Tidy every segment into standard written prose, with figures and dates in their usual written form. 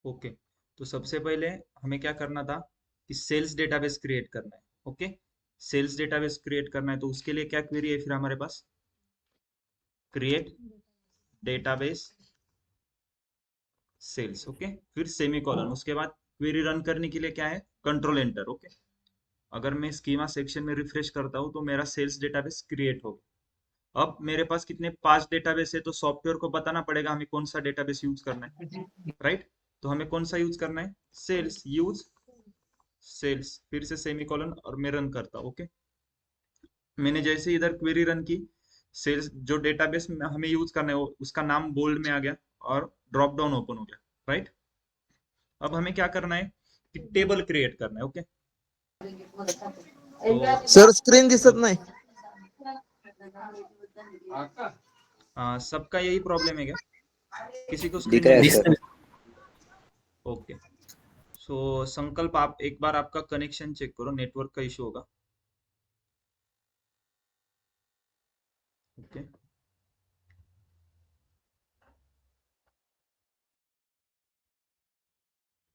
Okay, तो सबसे पहले हमें क्या करना था कि सेल्स डेटाबेस क्रिएट करना है। ओके, सेल्स डेटाबेस क्रिएट करना है तो उसके लिए क्या क्वेरी है फिर हमारे पास? Create database sales. ओके, फिर सेमी कॉलन, उसके बाद क्वेरी रन करने के लिए क्या है? Control enter. ओके, अगर मैं स्कीमा सेक्शन में रिफ्रेश करता हूँ तो मेरा सेल्स डेटाबेस क्रिएट हो गया। अब मेरे पास कितने? 5 डेटाबेस है, तो सॉफ्टवेयर को बताना पड़ेगा हमें कौन सा डेटाबेस यूज करना है, राइट? तो हमें कौन सा यूज करना है? सेल्स, यूज सेल्स, फिर से सेमी कॉलन और मैं रन करता हूँ। ओके, मैंने जैसे इधर क्वेरी रन की, सेल्स जो डेटाबेस हमें यूज करना है उसका नाम बोल्ड में आ गया और ड्रॉप डाउन ओपन हो गया, राइट? अब हमें क्या करना है कि टेबल क्रिएट करना है। ओके, तो सर स्क्रीन दिसत नाही. सबका यही प्रॉब्लम है क्या? किसी को दिख स्क्रीन रहा नहीं है दिख सर. रहा? ओके, सो संकल्प, आप एक बार आपका कनेक्शन चेक करो, नेटवर्क का इशू होगा। ओके,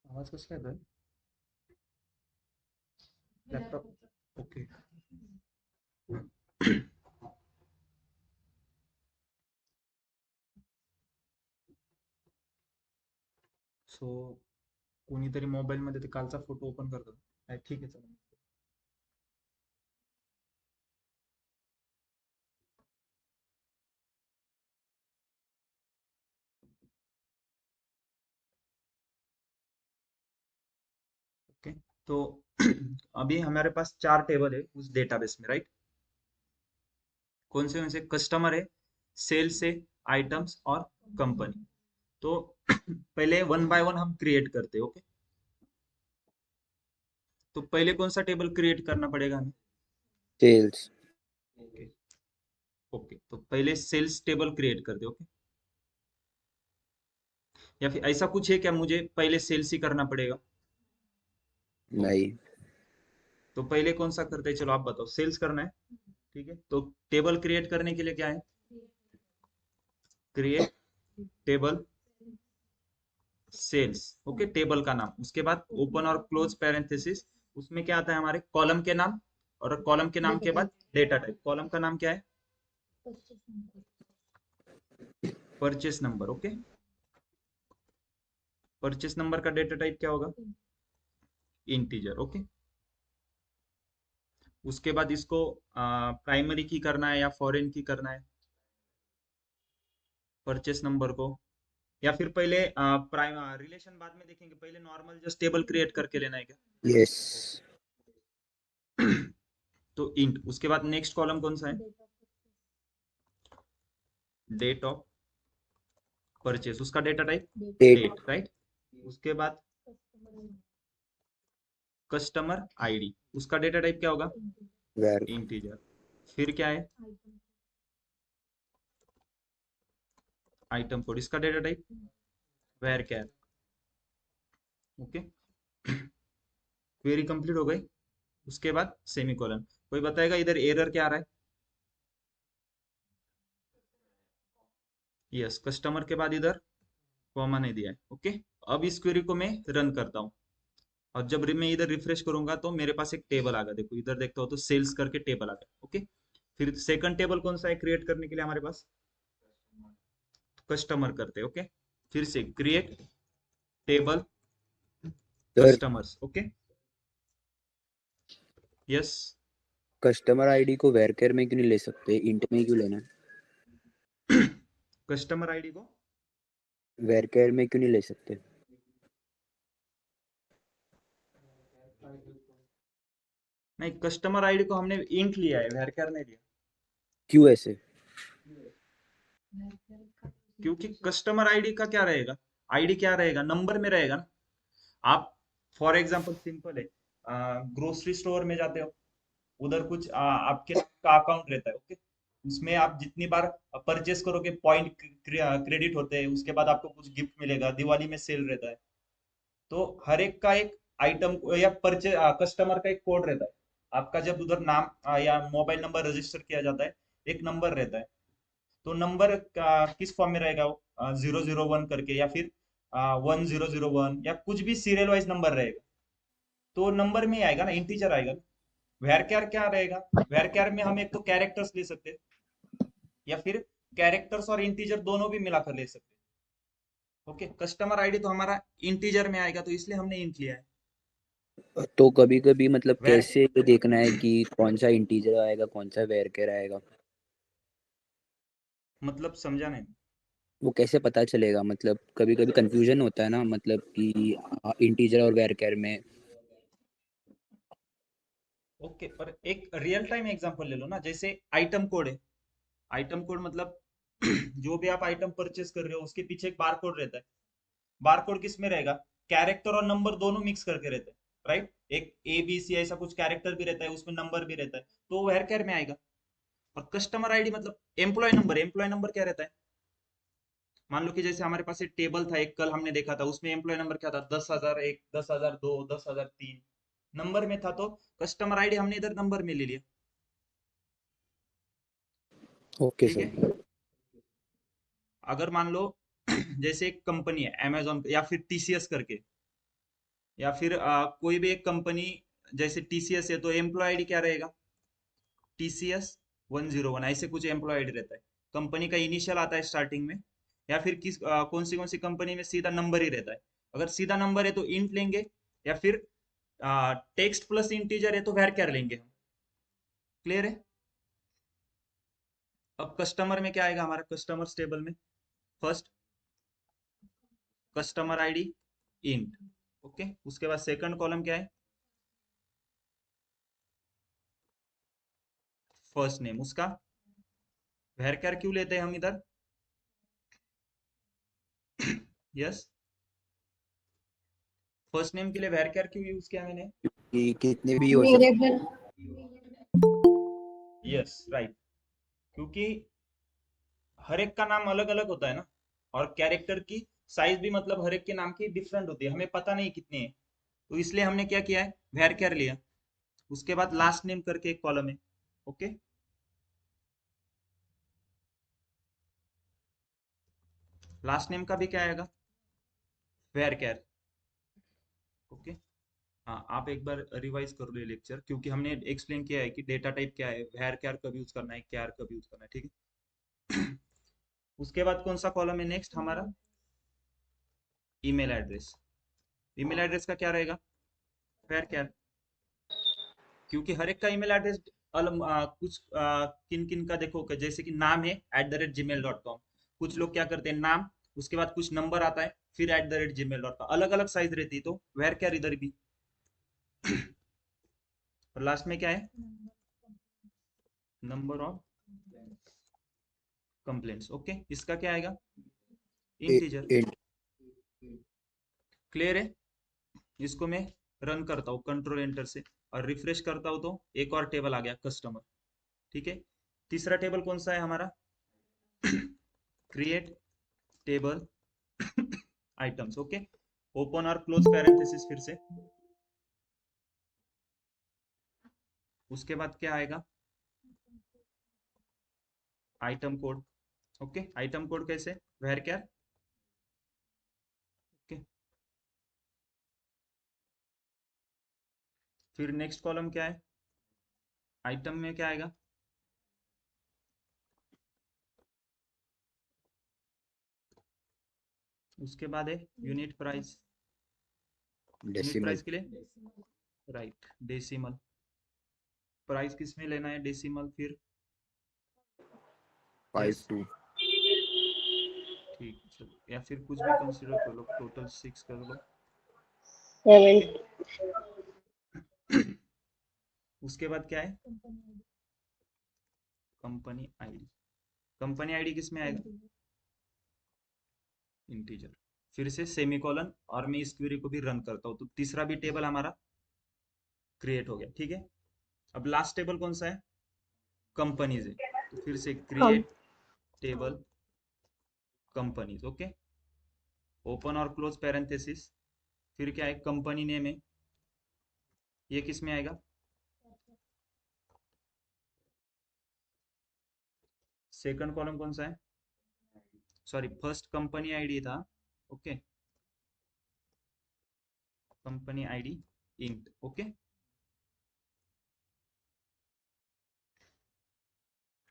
आवाज कसं काय येतोय? लॅपटॉप. ओके. सो कोणीतरी मोबाईल मध्ये ते कालचा फोटो ओपन करतो. नाही, ठीक आहे, चला. ओके, तो अभी हमारे पास 4 टेबल है उस डेटाबेस में, राइट? कौन से कस्टमर है, सेल्स है, आइटम्स और कंपनी। तो पहले वन बाय वन हम क्रिएट करते हैं। ओके, तो पहले कौन सा टेबल क्रिएट करना पड़ेगा हमें? सेल्स. ओके, ओके, तो पहले सेल्स टेबल क्रिएट कर दे। ओके, या फिर ऐसा कुछ है क्या, मुझे पहले सेल्स ही करना पड़ेगा? ओके, नाही. तो पहले कौन सा करते हैं? चलो आप बताओ, सेल्स करना है, ठीक है। तो टेबल क्रिएट करने के लिए क्या है? Create table sales. Okay, table का नाम, उसके बाद ओपन और क्लोज पैरेंथेसिस, उसमें क्या आता है? हमारे कॉलम के नाम, और कॉलम के नाम के बाद डेटा टाइप। कॉलम का नाम क्या है? Purchase number. Okay, purchase number का डेटा टाइप क्या होगा? इंटीजर। ओके, उसके बाद इसको प्राइमरी की करना है या फॉरेन की करना है परचेस नंबर को? या फिर पहले प्राइम रिलेशन बाद में देखेंगे, पहले नॉर्मल जस्ट टेबल क्रिएट करके लेना है क्या? येस. तो इंट, उसके बाद नेक्स्ट कॉलम कौन सा है? डेट ऑफ परचेस, उसका data type date. Date, right? उसके बाद कस्टमर आईडी, उसका डेटा टाइप क्या होगा? वेर. इंटीजर। फिर क्या है? आइटम कोड, इसका data type varchar. Okay, query complete हो गई। उसके बाद सेमी कॉलन। कोई बताएगा इधर एरर क्या आ रहा है? यस, कस्टमर के बाद इधर कॉमा नहीं दिया है। ओके, अब इस क्वेरी को मैं रन करता हूँ, और जब मैं इधर रिफ्रेश करूंगा तो मेरे पास एक टेबल आ गया। देखो इधर देखता हो तो सेल्स करके टेबल आ गया। ओके, फिर सेकंड टेबल कौन सा है क्रिएट करने के लिए हमारे पास? कस्टमर करते हैं। ओके, फिर से create table sir customers. Okay, yes, customer ID को वेर केयर में क्यों नहीं ले सकते, इंट में क्यों लेना है? कस्टमर आईडी को वेर केयर में क्यों नहीं ले सकते? नहीं, कस्टमर आईडी को हमने इंट लिया है, वेरचर नहीं लिया। क्यों ऐसे? क्योंकि कस्टमर आईडी का क्या रहेगा? आईडी क्या रहेगा? नंबर में रहेगा ना। आप फॉर एग्जांपल सिंपल है, ग्रोसरी स्टोर में जाते हो, उधर कुछ आपके नाम का अकाउंट रहता है। ओके, उसमें आप जितनी बार परचेस करोगे पॉइंट क्रेडिट होते हैं, उसके बाद आपको कुछ गिफ्ट मिलेगा, दिवाली में सेल रहता है। तो हर एक का एक आइटम या परचेज कस्टमर का एक कोड रहता है। आपका जब उधर नाम या मोबाइल नंबर रजिस्टर किया जाता है, एक नंबर रहता है। तो नंबर किस फॉर्म में रहेगा? वो 001 करके, या फिर 1001 या कुछ भी सीरियल वाइज नंबर रहेगा, तो नंबर में ही आएगा ना, इंटीजर आएगा ना। वैरक्यार क्या रहेगा? वैरक्यार में हम एक तो कैरेक्टर्स ले सकते हैं, या फिर कैरेक्टर्स और इंटीजर दोनों भी मिलाकर ले सकते हैं। ओके, कस्टमर आईडी तो हमारा इंटीजर में आएगा, तो इसलिए हमने इंट लिया है। तो कभी कभी मतलब वैर कैसे ये देखना है कि कौन सा इंटीजर आएगा कौन सा वेरकर आएगा? मतलब समझा नहीं। वो कैसे पता चलेगा? मतलब कभी कभी कंफ्यूजन होता है ना, मतलब कि इंटीजर और वेरकर में। ओके, पर एक रियल टाइम एग्जांपल ले लो ना, जैसे आइटम कोड है। आइटम कोड मतलब जो भी आप आइटम परचेस कर रहे हो उसके पीछे एक बार कोड रहता है। बार कोड किस में रहेगा? कैरेक्टर और नंबर दोनों मिक्स करके रहते हैं, राइट। एक ए बी सी ऐसा कुछ कैरेक्टर भी रहता है, उसमें नंबर भी रहता है, तो वो हेयर में आएगा। और कस्टमर आईडी मतलब एम्प्लॉय नंबर। एम्प्लॉय नंबर क्या रहता है? मान लो कि जैसे हमारे पास एक टेबल था, एक कल हमने देखा था, उसमें एम्प्लॉय नंबर क्या था? 10,001, 10,002, 10,003 नंबर में था, तो कस्टमर आईडी हमने इधर नंबर में ले लिया। ओके ठीक है। सर। अगर मान लो जैसे एक कंपनी है अमेजोन या फिर टीसीएस करके, या फिर कोई भी एक कंपनी जैसे टीसीएस है, तो एम्प्लॉय आईडी क्या रहेगा? टीसीएस 101 ऐसे कुछ एम्प्लॉय आईडी रहता है। कंपनी का इनिशियल आता है स्टार्टिंग में, या फिर कौन सी कंपनी में सीधा नंबर ही रहता है। अगर सीधा नंबर है तो इंट लेंगे, या फिर टेक्स्ट प्लस इंटीजर है तो वैर लेंगे हम। क्लियर है? अब कस्टमर में क्या आएगा हमारा? कस्टमर्स टेबल में first customer ID int. Okay, उसके बाद सेकंड कॉलम क्या है? फर्स्ट नेम उसका। वैर क्यों लेते हैं हम इधर? यस, फर्स्ट नेम के लिए वैर क्यों यूज किया मैंने? कि कितने भी हो सकते। वेरिएबल। Yes, right. क्योंकि हर एक का नाम अलग अलग होता है ना, और कैरेक्टर की साइज भी मतलब हर एक के नाम की डिफरेंट होती है, हमें पता नहीं कितने हैं। तो इसलिए हमने क्या किया है? वैर लिया। उसके बाद लास्ट नेम करके एक कॉलम है। ओके, लास्ट नेम का भी क्या आएगा? वैर। ओके। हाँ, आप एक बार रिवाइज कर लो ये लेक्चर, क्योंकि हमने एक्सप्लेन किया है कि डेटा टाइप क्या है, वैर कैर कब यूज करना है, कैर कब यूज करना है, ठीक है। उसके बाद कौन सा कॉलम है नेक्स्ट हमारा? Email address. ईमेल एड्रेस का क्या रहेगा? वैर कैर। क्योंकि हर एक का ईमेल एड्रेस कुछ किन किन का देखो कि जैसे कि नाम है @gmail.com। कुछ लोग क्या करते हैं, नाम उसके बाद कुछ नंबर आता है, फिर @gmail.com, अलग अलग साइज रहती है, तो वैर कैर इधर भी। और लास्ट में क्या है? Number of complaints. ओके, इसका क्या आएगा? इंटीजर। इंट। क्लियर है? इसको मैं रन करता हूँ कंट्रोल एंटर से, और रिफ्रेश करता हूँ, तो एक और टेबल आ गया कस्टमर। ठीक है। तीसरा टेबल कौन सा है हमारा? Create table items. Okay, open और क्लोज पैरेंथेसिस फिर से। उसके बाद क्या आएगा? Item code. Okay, item code कैसे? वैर क्या? ओके, फिर नेक्स्ट कॉलम क्या है? आइटम में क्या आएगा? उसके बाद है unit price. Unit decimal. Price के लिए राइट डेसिमल। प्राइस किस में लेना है? डेसिमल। फिर फाइव यस, टू। ठीक है, चलो, या फिर कुछ भी कंसीडर कर लो, टोटल 6 कर लो। ओके। 7। उसके बाद क्या है? Company ID. कंपनी आईडी किस में आएगा? इंटीजर। फिर से सेमीकोलन, और मैं इस क्वेरी को भी रन करता हूँ, तो तीसरा भी टेबल हमारा क्रिएट हो गया। ठीक है। अब लास्ट टेबल कौन सा है? कंपनीज है, तो फिर से कम। Create table companies. Okay, open और क्लोज पैरेंथेसिस। फिर क्या है? कंपनी नेम है, ये किस में आएगा? सेकंड कॉलम कौन सा है? सॉरी, फर्स्ट कंपनी आईडी था। Okay, company ID int, okay.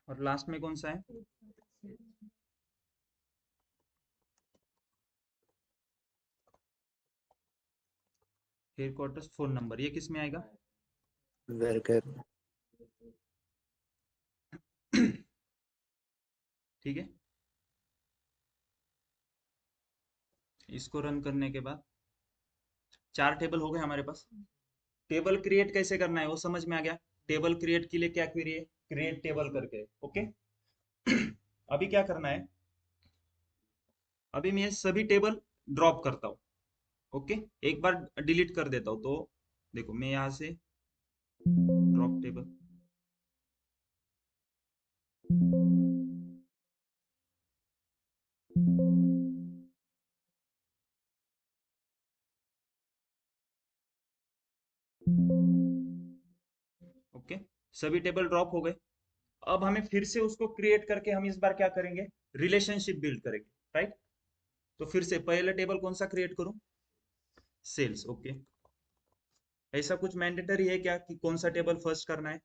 और लास्ट में कौन सा है? हेडक्वार्टर्स फोन नंबर, ये किस में आएगा? वर्कर। ठीक है, इसको रन करने के बाद 4 टेबल हो गए हमारे पास। टेबल क्रिएट कैसे करना है वो समझ में आ गया। टेबल क्रिएट के लिए क्या क्वेरी है? क्रिएट टेबल करके, ओके। अभी क्या करना है, अभी मैं सभी टेबल ड्रॉप करता हूँ, ओके। एक बार डिलीट कर देता हूँ, तो देखो मैं यहाँ से ड्रॉप टेबल, ओके। सभी टेबल ड्रॉप हो गए। अब हमें फिर से उसको क्रिएट करके हम इस बार क्या करेंगे? रिलेशनशिप बिल्ड करेंगे, राइट। तो फिर से पहले टेबल कौन सा क्रिएट करूं? Sales, okay. ऐसा कुछ मैंडेटरी है क्या कि कौन सा टेबल फर्स्ट करना है?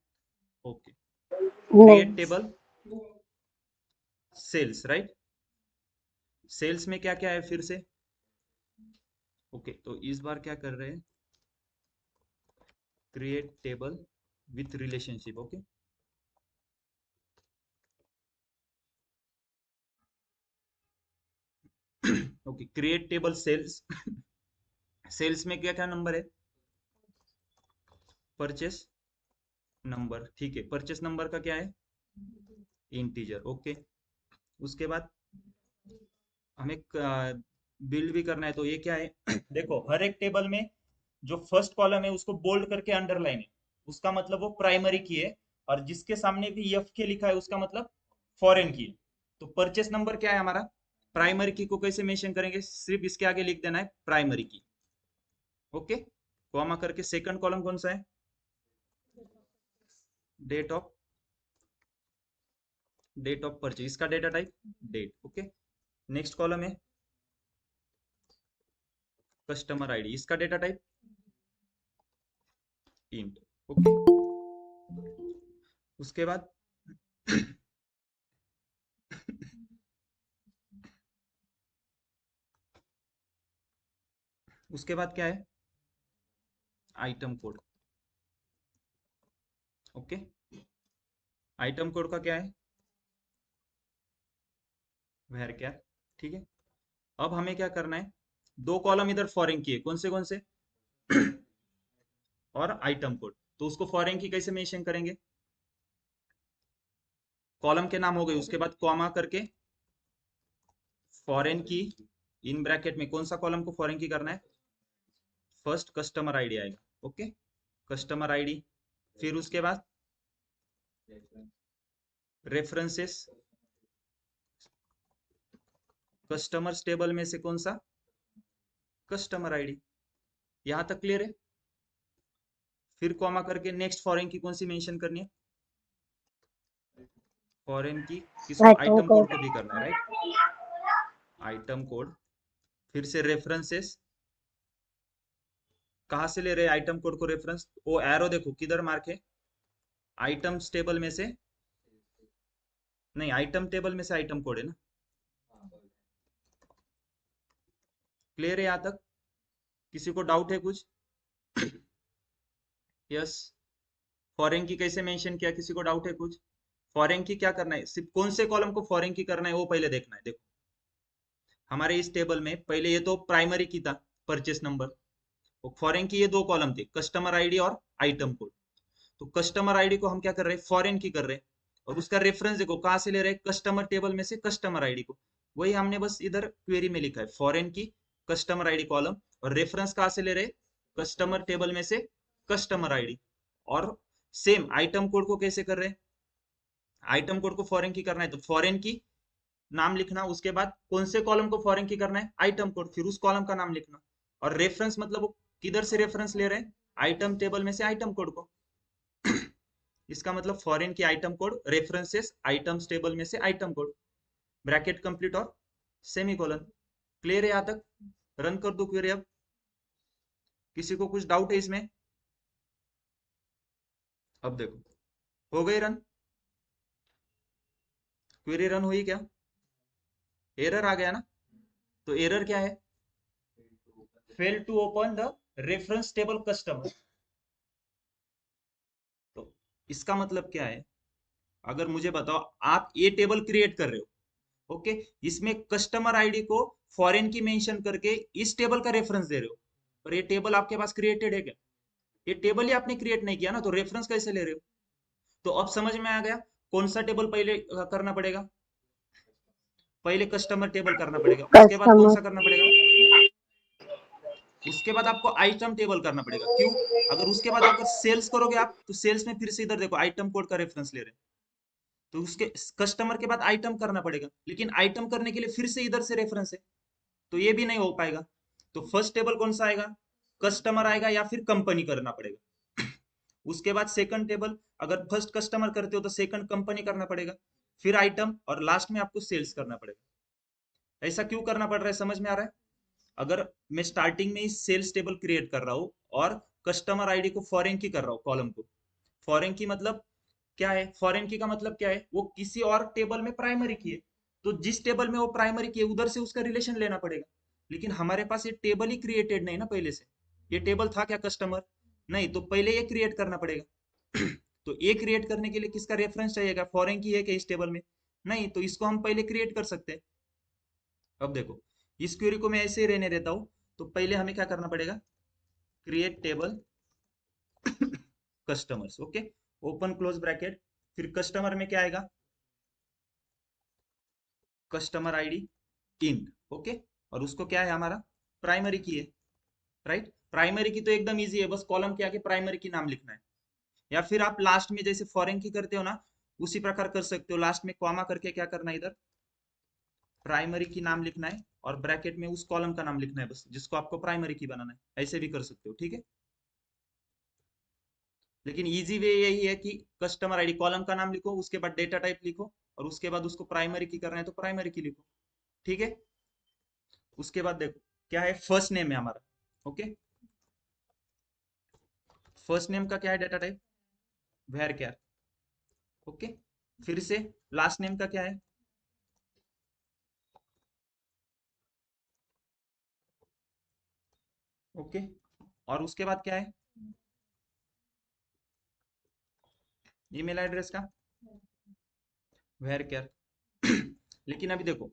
ओके, क्रिएट नहीं। Table sales, right. सेल्स में क्या क्या है फिर से? ओके, तो इस बार क्या कर रहे हैं? Create table with relationship, okay. Okay, create table sales. Sales में क्या क्या नंबर है? परचेस नंबर, ठीक है। परचेस नंबर का क्या है? Integer, okay. उसके बाद हमें बिल्ड भी करना है, तो ये क्या है? देखो हर एक टेबल में जो फर्स्ट कॉलम है उसको बोल्ड करके अंडरलाइन है, उसका मतलब वो प्राइमरी की है। और जिसके सामने भी एफ के लिखा है उसका मतलब फॉरेन की है। तो परचेस नंबर क्या है हमारा? प्राइमरी की को कैसे मेंशन करेंगे? सिर्फ इसके आगे लिख देना है प्राइमरी की, ओके। कॉमा करके सेकंड कॉलम कौन सा है? Date of, date of purchase, इसका data type date, okay. Next column है कस्टमर आईडी, इसका डेटा टाइप इंट, ओके। उसके बाद उसके बाद क्या है? Item code, okay. Item code का क्या है? वेर क्या, ठीक है। अब हमें क्या करना है? 2 कॉलम इधर फॉरेन की है, कौन से? और आइटम कोड, तो उसको फॉरेन की कैसे मेंशन करेंगे? कॉलम के नाम हो गए, उसके बाद कॉमा करके फॉरेन की, इन ब्रैकेट में कौन सा कॉलम को फॉरेन की करना है? फर्स्ट कस्टमर आईडी आएगा, ओके। कस्टमर आईडी, फिर उसके बाद रेफरेंसेस, कस्टमर्स टेबल में से कौन सा? Customer ID. यहां तक क्लियर है? फिर कॉमा करके नेक्स्ट फॉरेन की कौन सी मेंशन करनी है? फॉरेन की किसको? Item item code. कोड को भी करना है, राइट। आइटम कोड, फिर से रेफरेंसेस, कहां से ले रहे हैं आइटम कोड को रेफरेंस? वो एरो देखो किधर मार्क है? आइटम्स टेबल में से, नहीं आइटम टेबल में से आइटम कोड है ना। क्लियर है यहां तक? किसी को डाउट है कुछ? यस। फॉरेन की कैसे मेंशन किया, किसी को डाउट है कुछ? फॉरेन की क्या करना है, सिर्फ कौन से कॉलम को फॉरेन की करना है वो पहले देखना है। देखो हमारे इस टेबल में पहले ये तो प्राइमरी की था, परचेस नंबर। फॉरेन की ये 2 कॉलम थे, कस्टमर आईडी और आइटम कोड। तो कस्टमर आईडी को हम क्या कर रहे हैं? फॉरेन की कर रहे हैं। और उसका रेफरेंस देखो कहां से ले रहे हैं? कस्टमर टेबल में से कस्टमर आईडी को। वही हमने बस इधर क्वेरी में लिखा है, फॉरेन की कस्टमर आईडी कॉलम। और रेफरेंस कहां से ले रहे हैं? कस्टमर टेबल में से कस्टमर आईडी। और सेम आइटम कोड को कैसे कर रहे हैं? आइटम कोड को फॉरेन की करना है तो फॉरेन की नाम लिखना, उसके बाद कौन से कॉलम को फॉरेन की करना है? आइटम कोड, फिर उस कॉलम का नाम लिखना। और रेफरेंस मतलब वो किधर से रेफरेंस ले रहे हैं? आइटम टेबल में से आइटम कोड को। इसका मतलब फॉरेन की item code references items table में से आइटम कोड, ब्रैकेट कंप्लीट और सेमीकोलन। क्लियर है यहां तक? रन कर दो क्वेरी अब। किसी को कुछ डाउट है इसमें? अब देखो, हो गई रन? क्वेरी रन हुई क्या? एरर आ गया ना? तो एरर क्या है? Fail to open the reference table customer. तो इसका मतलब क्या है? अगर मुझे बताओ, आप ये टेबल क्रिएट कर रहे हो, ओके, इसमें कस्टमर आईडी को फॉरेन की मेंशन करके इस टेबल का रेफरेंस दे रहे हो, पर ये टेबल आपके पास क्रिएटेड है क्या? ये टेबल ही आपने क्रिएट नहीं किया ना, तो रेफरेंस कैसे ले रहे हो? तो अब समझ में आ गया कौन सा टेबल पहले करना पड़ेगा? पहले कस्टमर टेबल करना पड़ेगा, उसके बाद कौन कस्टमर। सा करना पड़ेगा? उसके बाद आपको आइटम टेबल करना पड़ेगा। क्यों? अगर उसके बाद अगर सेल्स करोगे आप, तो सेल्स में फिर से इधर देखो आइटम कोड का रेफरेंस ले रहे हैं, तो उसके कस्टमर के बाद आइटम करना पड़ेगा, लेकिन आइटम करने के लिए फिर से इधर से रेफरेंस है, तो ये भी नहीं हो पाएगा। तो फर्स्ट टेबल कौन सा आएगा? कस्टमर आएगा या फिर कंपनी करना पड़ेगा। उसके बाद सेकंड टेबल, अगर फर्स्ट कस्टमर करते हो तो सेकंड कंपनी करना पड़ेगा, फिर आइटम, और लास्ट में आपको सेल्स करना पड़ेगा। ऐसा क्यों करना पड़ रहा है, समझ में आ रहा है? अगर मैं स्टार्टिंग में ही सेल्स टेबल क्रिएट कर रहा हूँ और कस्टमर आईडी को फॉरेन की कर रहा हूँ, कॉलम को फॉरेन की मतलब क्या है? फॉरेन की का मतलब क्या है? वो किसी और टेबल में प्राइमरी की है, तो जिस टेबल में वो प्राइमरी की है उधर से उसका रिलेशन लेना पड़ेगा। लेकिन हमारे पास ये टेबल ही क्रिएटेड नहीं ना पहले से। ये टेबल था क्या कस्टमर? नहीं, तो पहले ये क्रिएट करना पड़ेगा। तो ये क्रिएट करने के लिए किसका रेफरेंस चाहिएगा? फॉरेन की है क्या इस टेबल में? नहीं, तो इसको हम पहले क्रिएट कर सकते हैं। अब देखो, इस क्वेरी को मैं ऐसे ही रहने देता हूँ। तो पहले हमें क्या करना पड़ेगा? Create table customers, okay, open close bracket, फिर कस्टमर में क्या आएगा? कस्टमर आईडी इंट, ओके, और उसको क्या है हमारा? प्राइमरी की है, राइट? प्राइमरी की तो एकदम इजी है, बस कॉलम के आगे प्राइमरी की नाम लिखना है, या फिर आप लास्ट में जैसे फॉरेन की करते हो ना, उसी प्रकार कर सकते हो, लास्ट में कॉमा करके क्या करना है, इधर प्राइमरी की नाम लिखना है, और ब्रैकेट में उस कॉलम का नाम लिखना है बस, जिसको आपको प्राइमरी की बनाना है। ऐसे भी कर सकते हो, ठीक है? लेकिन इजी वे यही है कि कस्टमर आईडी कॉलम का नाम लिखो, उसके बाद डेटा टाइप लिखो, और उसके बाद उसको प्राइमरी की करना है तो प्राइमरी की लिखो, ठीक है? उसके बाद देखो क्या है, फर्स्ट नेम है हमारा, ओके, फर्स्ट नेम का क्या है डेटा टाइप? वेर क्या, ओके, फिर से लास्ट नेम का क्या है? ओके, और उसके बाद क्या है? ईमेल एड्रेस का वेर क्या। लेकिन अभी देखो,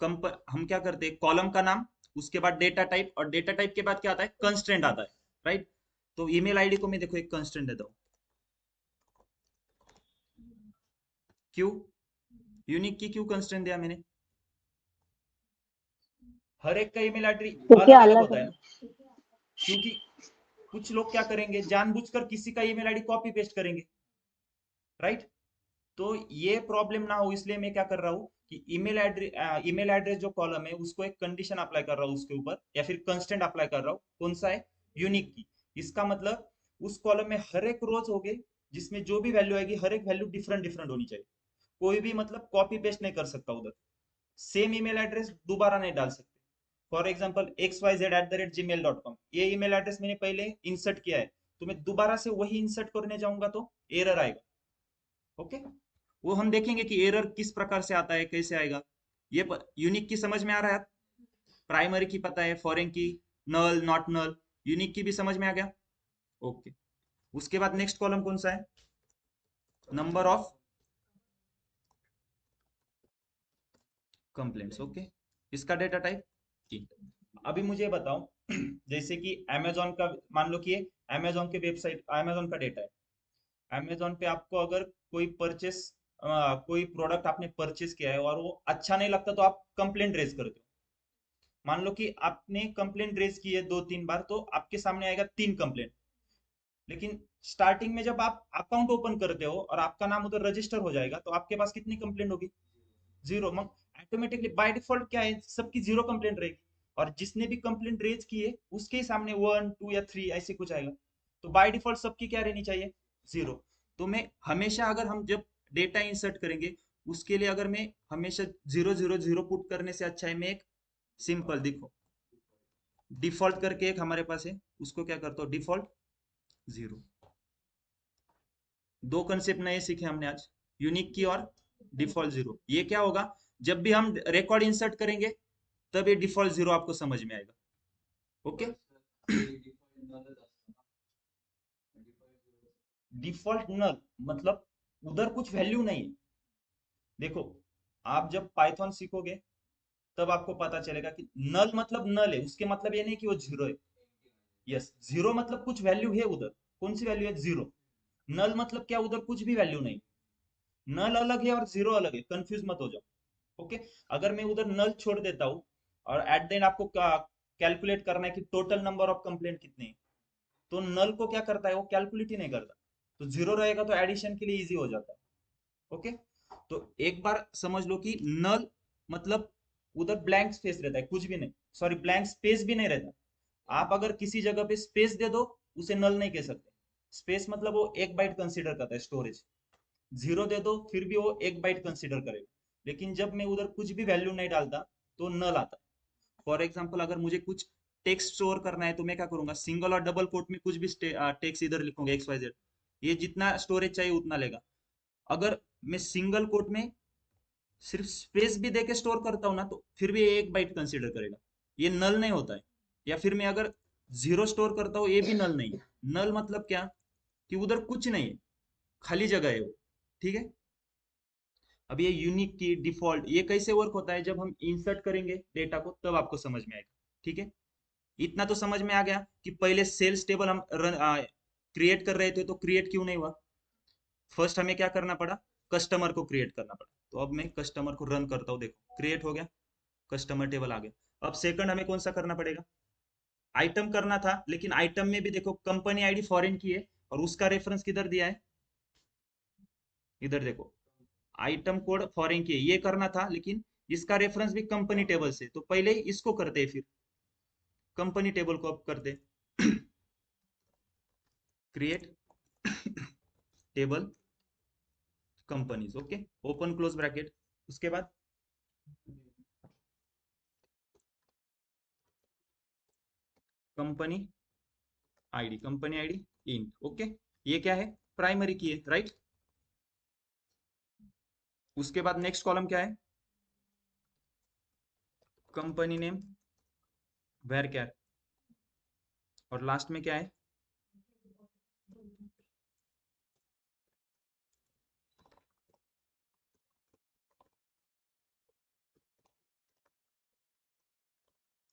हम क्या करते हैं, कॉलम का नाम, उसके बाद डेटा टाइप, और डेटा टाइप के बाद क्या आता है? कंस्ट्रेंट आता है, राइट? तो ईमेल आईडी को मैं देखो एक कंस्ट्रेंट देता हूँ, क्यों? यूनिक की क्यों कंस्ट्रेंट दिया मैंने? हर एक का ईमेल आईडी क्योंकि अलग अलग अलग होता है है। ना, क्योंकि कुछ लोग क्या करेंगे, जानबूझकर किसी का ईमेल आईडी कॉपी पेस्ट करेंगे, राइट? तो ये प्रॉब्लम ना हो इसलिए मैं क्या कर रहा हूँ कि ईमेल एड्रेस जो कॉलम है उसको एक कंडीशन अप्लाई कर रहा हूँ उसके ऊपर, या फिर कंस्टेंट अप्लाई कर रहा हूँ। कौन सा है? यूनिक की। इसका मतलब उस कॉलम में हर एक रोज होगे जिसमें जो भी वैल्यू आएगी, हर एक वैल्यू डिफरेंट डिफरेंट होनी चाहिए। कोई भी मतलब कॉपी पेस्ट नहीं कर सकता उधर, सेम ईमेल एड्रेस दोबारा नहीं डाल सकते। फॉर एग्जाम्पल xyz@gmail.com, ये ईमेल एड्रेस मैंने पहले इंसर्ट किया है, तो मैं दोबारा से वही इंसर्ट करने जाऊंगा तो एरर आएगा, ओके? वो हम देखेंगे कि एरर किस प्रकार से आता है, कैसे आएगा। ये यूनिक की समझ में आ रहा है? प्राइमरी की पता है, फॉरेन की, नल नॉट नल, यूनिक की भी समझ में आ गया, ओके। उसके बाद नेक्स्ट कॉलम कौन सा है? नंबर ऑफ कंप्लेंट्स, ओके, इसका डेटा टाइप की। अभी मुझे बताओ, जैसे कि अमेजोन का, मान लो कि ये अमेजोन के वेबसाइट, अमेजोन का डेटा है। अमेजोन पे आपको अगर कोई परचेस, कोई प्रोडक्ट आपने परचेस किया है और वो अच्छा नहीं लगता, तो आप कंप्लेंट रेज करते हो। मान लो कि आपने कंप्लेंट रेज की है 2-3 बार, तो आपके सामने आएगा 3 कंप्लेंट। लेकिन स्टार्टिंग में जब आप अकाउंट ओपन करते हो और आपका नाम उधर रजिस्टर हो जाएगा, तो आपके पास कितनी कंप्लेंट होगी? Zero. Mug automatically by default क्या है, सबकी जीरो कंप्लेंट रहेगी, और जिसने भी कंप्लेंट रेज की है उसके ही सामने 1 2 या 3 ऐसे कुछ आएगा। तो बाय डिफॉल्ट सबकी क्या रहनी चाहिए? जीरो। तो मैं हमेशा, अगर हम जब डेटा इंसर्ट करेंगे, उसके लिए अगर मैं हमेशा 0 0 0 पुट करने से अच्छा है मैं एक सिंपल, देखो, डिफॉल्ट करके एक हमारे पास है, उसको क्या करता हूँ, डिफॉल्ट 0। दो कंसेप्ट नए सीखे हमने आज, यूनिक की और डिफॉल्ट 0। ये क्या होगा, जब भी हम रिकॉर्ड इंसर्ट करेंगे तब ये डिफॉल्ट 0 आपको समझ में आएगा। ओके, डिफॉल्ट नल मतलब उधर कुछ वैल्यू नहीं है। देखो, आप जब पाइथन सीखोगे तब आपको पता चलेगा कि नल मतलब नल है, उसके मतलब ये नहीं कि वो जीरो है। यस, जीरो मतलब कुछ वैल्यू है उधर। कौन सी वैल्यू है, जीरो। नल मतलब क्या, उधर कुछ भी वैल्यू नहीं। नल अलग है और जीरो अलग है, कंफ्यूज मत हो जाओ। ओके, अगर मैं उधर नल छोड़ देता हूँ और एट द एंड आपको कैलकुलेट करना है कि टोटल नंबर ऑफ कंप्लेंट कितने हैं, तो नल को क्या करता है, वो कैलकुलेट ही नहीं करता। तो जीरो रहेगा तो एडिशन के लिए इजी हो जाता है। ओके, तो एक बार समझ लो कि नल मतलब उधर ब्लैंक स्पेस रहता है, कुछ भी नहीं। सॉरी, ब्लैंक स्पेस भी नहीं रहता। आप अगर किसी जगह पे स्पेस दे दो, उसे नल नहीं कह सकते। स्पेस मतलब वो एक बाइट कंसीडर करता है स्टोरेज। जीरो दे दो फिर भी वो एक बाइट कंसीडर करेगा। लेकिन जब मैं उधर कुछ भी वैल्यू नहीं डालता तो नल आता है। फॉर एग्जाम्पल, अगर मुझे कुछ टेक्स्ट स्टोर करना है तो मैं क्या करूंगा, सिंगल और डबल कोट में कुछ भी टेक्स्ट इधर लिखूंगा, एक्स वाई जेड। ये जितना स्टोरेज चाहिए उतना लेगा। अगर मैं सिंगल कोट में सिर्फ स्पेस भी देके स्टोर करता हूँ ना, तो फिर भी ये एक बाइट कंसीडर करेगा। ये नल नहीं होता है। या फिर मैं अगर जीरो स्टोर करता हूँ, ये भी नल नहीं है। नल मतलब क्या, कि उधर कुछ नहीं है, खाली जगह है वो। ठीक है। अब ये यूनिक की, डिफॉल्ट, ये कैसे वर्क होता है जब हम इंसर्ट करेंगे डेटा को, तब आपको समझ में आएगा। ठीक है, इतना तो समझ में आ गया कि पहले सेल्स टेबल हम क्रिएट कर रहे थे तो क्रिएट क्यों नहीं हुआ। फर्स्ट हमें क्या करना पड़ा, कस्टमर को क्रिएट करना पड़ा। तो अब मैं कस्टमर को रन करता हूँ, देखो क्रिएट हो गया, कस्टमर टेबल आ गया। अब सेकंड हमें कौन सा करना पड़ेगा, आइटम करना था। लेकिन आइटम में भी देखो कंपनी आईडी फॉरेन की है और उसका रेफरेंस किधर दिया है, इधर देखो, आइटम कोड फॉरेन की है, ये करना था। लेकिन इसका रेफरेंस भी कंपनी टेबल से, तो पहले इसको करते हैं, फिर कंपनी टेबल को अब करते create table companies. Okay, open close bracket, उसके बाद company ID, company ID int. Okay, ये क्या है, प्राइमरी की है, राइट। उसके बाद नेक्स्ट कॉलम क्या है, कंपनी नेम वेर कैर, और लास्ट में क्या है,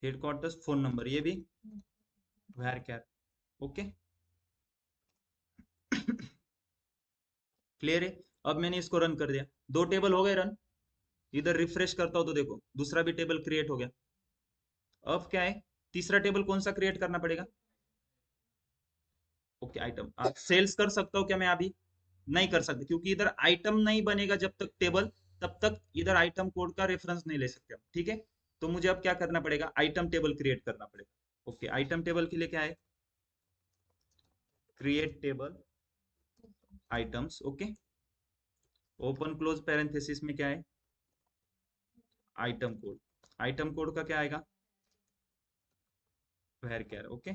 हेडक्वार्टर्स फोन नंबर, ये भी वेर कैर। ओके, क्लियर है। अब मैंने इसको रन कर दिया, दो टेबल हो गए रन। इधर रिफ्रेश करता हूं तो देखो दूसरा भी टेबल क्रिएट हो गया। अब क्या है, तीसरा टेबल कौन सा क्रिएट करना पड़ेगा। ओके, आइटम सेल्स कर सकता हूँ क्या मैं अभी, नहीं कर सकते, क्योंकि इधर आइटम नहीं बनेगा जब तक टेबल, तब तक इधर आइटम कोड का रेफरेंस नहीं ले सकते हम। ठीक है, तो मुझे अब क्या करना पड़ेगा, आइटम टेबल क्रिएट करना पड़ेगा। ओके, आइटम टेबल के लिए क्या है, create table items. Okay, open close parenthesis में क्या है, आइटम कोड। आइटम कोड का क्या आएगा, वेर कैर। ओके,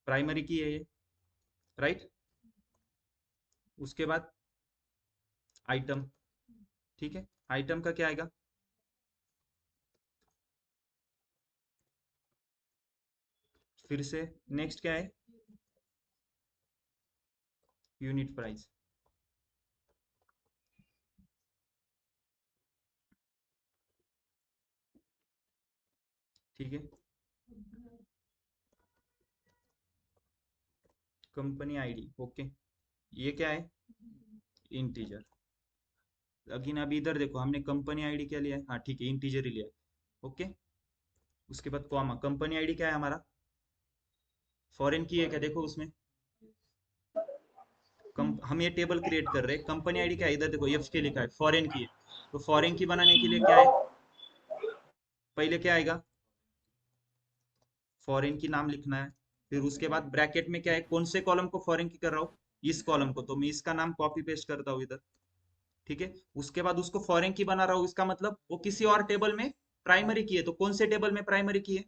प्राइमरी की है ये, राइट। उसके बाद आइटम, ठीक है, आइटम का क्या आएगा, फिर से नेक्स्ट क्या है, यूनिट प्राइस। ठीक है, कंपनी आईडी। ओके, ये क्या है, इंटीजर। लेकिन अभी इधर देखो, हमने कंपनी आईडी क्या लिया है, हाँ ठीक है, इंटीजर ही लिया है। ओके, उसके बाद कॉमा, कंपनी आईडी क्या है हमारा, फॉरेन की है क्या, देखो उसमें हम ये टेबल क्रिएट कर रहे हैं, कंपनी आईडी क्या है, इधर देखो एफ के लिखा है, फॉरेन की है। तो फॉरेन की बनाने के लिए क्या है, पहले क्या आएगा, फॉरेन की नाम लिखना है। फिर उसके बाद ब्रैकेट में क्या है, कौन से कॉलम को फॉरेन की कर रहा हूँ, इस कॉलम को, तो मैं इसका नाम कॉपी पेस्ट करता हूँ इधर। ठीक है, उसके बाद उसको फॉरेन की बना रहा हूँ, इसका मतलब वो किसी और टेबल में प्राइमरी की है। तो कौन से टेबल में प्राइमरी की है,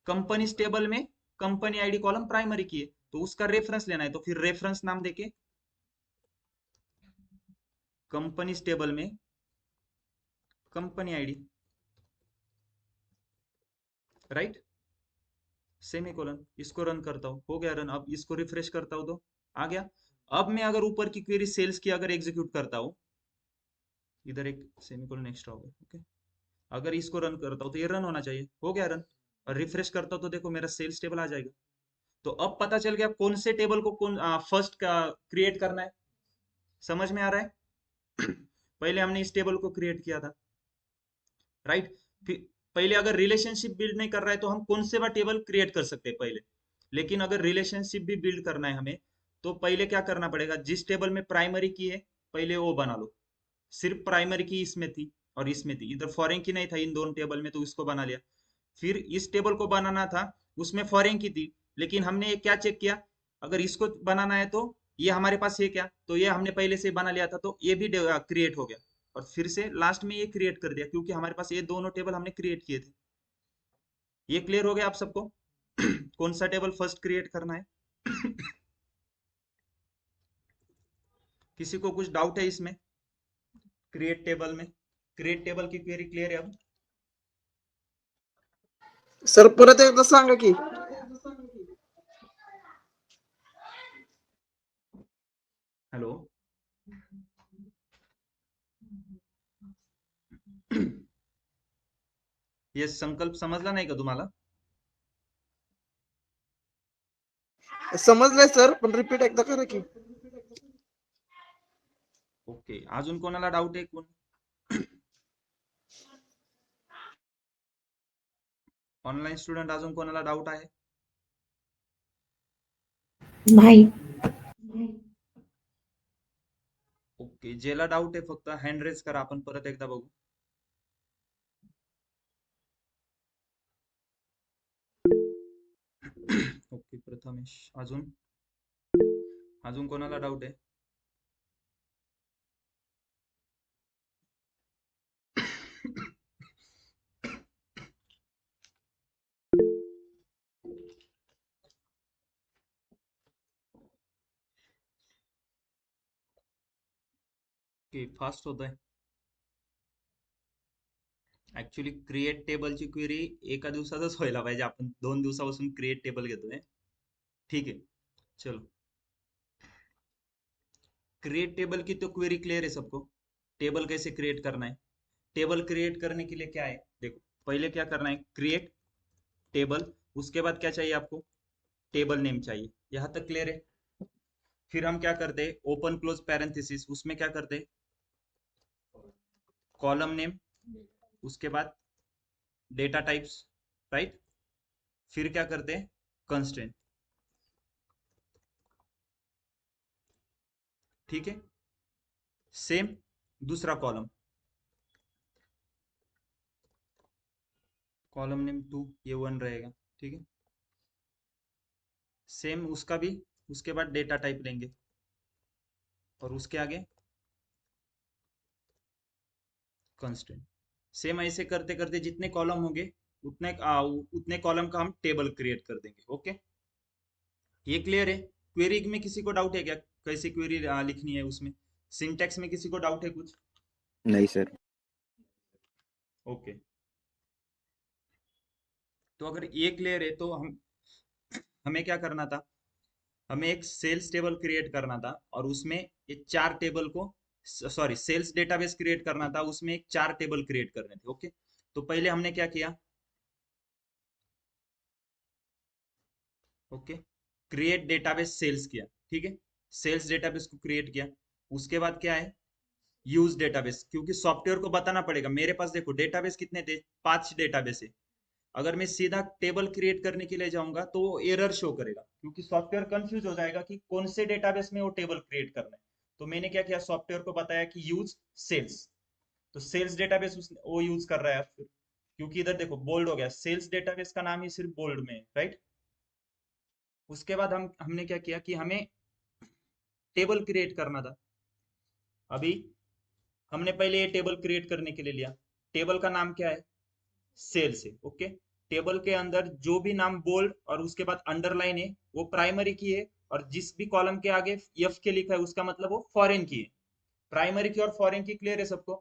कंपनी टेबल में कंपनी आईडी कॉलम प्राइमरी की है, तो उसका रेफरेंस लेना है, तो फिर रेफरेंस नाम देके कंपनी टेबल में कंपनी आईडी, राइट, सेमीकोलन। इसको रन करता हूँ, हो गया रन। अब इसको रिफ्रेश करता हूँ तो आ गया। अब मैं अगर ऊपर की क्वेरी सेल्स की अगर एग्जीक्यूट करता हूँ, इधर एक सेमीकोलन एक्स्ट्रा हो गया, ओके। अगर इसको रन करता हूँ तो ये रन होना चाहिए, हो गया रन। और रिफ्रेश करता हूँ तो देखो मेरा सेल्स टेबल आ जाएगा। तो अब पता चल गया कौन से टेबल को कौन फर्स्ट का क्रिएट करना है। समझ में आ रहा है? पहले हमने इस टेबल को क्रिएट किया था, राइट। फिर पहले अगर रिलेशनशिप बिल्ड नहीं कर रहा है तो हम कौन से भी टेबल क्रिएट कर सकते हैं पहले। लेकिन अगर रिलेशनशिप भी बिल्ड करना है हमें, तो पहले क्या करना पड़ेगा, जिस टेबल में प्राइमरी की है पहले वो बना लो। सिर्फ प्राइमरी की इसमें थी और इसमें थी, इधर फॉरेन की नहीं था इन दोनों टेबल में, तो इसको बना लिया। फिर इस टेबल को बनाना था, उसमें फॉरेन की थी, लेकिन हमने ये क्या चेक किया, अगर इसको बनाना है तो ये हमारे पास है क्या, तो ये हमने पहले से बना लिया था, तो ये भी क्रिएट हो गया। और फिर से लास्ट में ये क्रिएट कर दिया, क्योंकि हमारे पास ये दोनों टेबल हमने क्रिएट किए थे। ये क्लियर हो गया आप सबको? कौन सा टेबल फर्स्ट क्रिएट करना है? किसी को कुछ डाउट है इसमें? क्रिएट टेबल में, क्रिएट टेबल की क्वेरी क्लियर है अब? सर परत एकदा सांगा की. हेलो। ये संकल्प समजला नाही का तुम्हाला? समजलंय सर, पण रिपीट एकदा करा की. ओके, अजून कोणाला डाऊट आहे? कोण ऑनलाईन स्टुडंट अजून कोणाला डाऊट आहे? नाही. ओके, ज्याला डाऊट आहे फक्त हँड रेज करा, आपण परत एकदा बघू. ओके, प्रथमेश. अजून अजून कोणाला डाऊट आहे? ओके, फास्ट होत आहे. ऍक्च्युली क्रिएट टेबलची क्वेरी एका दिवसातच व्हायला पाहिजे, आपण 2 दिवसापासून क्रिएट टेबल घेतोय. ठीक है, चलो. क्रिएट टेबल की तो क्वेरी क्लियर है सबको? टेबल कैसे क्रिएट करना है? टेबल क्रिएट करने के लिए क्या है, देखो पहले क्या करना है, क्रिएट टेबल, उसके बाद क्या चाहिए आपको, टेबल नेम चाहिए। यहां तक क्लियर है? फिर हम क्या करते हैं, ओपन क्लोज पैरेंथेसिस, उसमें क्या करते हैं, कॉलम नेम, उसके बाद डेटा टाइप्स, राइट। फिर क्या करते हैं, कंस्ट्रेंट। ठीक है, सेम दूसरा कॉलम, कॉलम नेम 2, ये 1 रहेगा। ठीक है, सेम उसका भी, उसके बाद डेटा टाइप लेंगे और उसके आगे कंस्टेंट। सेम ऐसे करते करते जितने कॉलम होंगे उतने कॉलम का हम टेबल क्रिएट कर देंगे। ओके, ये क्लियर है? क्वेरी में किसी को डाउट है क्या, कैसी क्वेरी लिखनी है उसमें? सिंटैक्स में किसी को डाउट है कुछ? नहीं सर। ओके, तो अगर ये क्लियर है तो हमें क्या करना था, हमें एक सेल्स टेबल क्रिएट करना था और उसमें ये 4 टेबल को, सॉरी सेल्स डेटाबेस क्रिएट करना था, उसमें एक 4 टेबल क्रिएट करने थे। ओके, तो पहले हमने क्या किया, ओके, क्रिएट डेटाबेस सेल्स किया। ठीक है, सेल्स डेटाबेस को क्रिएट किया। उसके बाद क्या है, यूज डेटाबेस, क्योंकि सॉफ्टवेयर को बताना पड़ेगा मेरे पास देखो डेटाबेस कितने थे, 5 डेटाबेस है। अगर मैं सीधा टेबल क्रिएट करने के लिए जाऊंगा तो वो एरर शो करेगा, क्योंकि सॉफ्टवेयर कंफ्यूज हो जाएगा कि कौन से डेटाबेस में वो टेबल क्रिएट करना है। तो मैंने क्या किया, सॉफ्टवेयर को बताया कि यूज सेल्स, तो सेल्स डेटाबेस वो यूज कर रहा है फिर, क्योंकि इधर देखो बोल्ड हो गया, सेल्स डेटाबेस का नाम ही सिर्फ बोल्ड में है, राइट। उसके बाद हमने क्या किया कि हमें टेबल क्रिएट करना था। अभी हमने पहले ये टेबल क्रिएट करने के लिए लिया, टेबल का नाम क्या है, सेल्स है। ओके, टेबल के अंदर जो भी नाम बोल्ड और उसके बाद अंडरलाइन है वो प्राइमरी की है, और जिस भी कॉलम के आगे एफ के लिखा है उसका मतलब वो फॉरेन की है। प्राइमरी की और फॉरेन की क्लियर है सबको?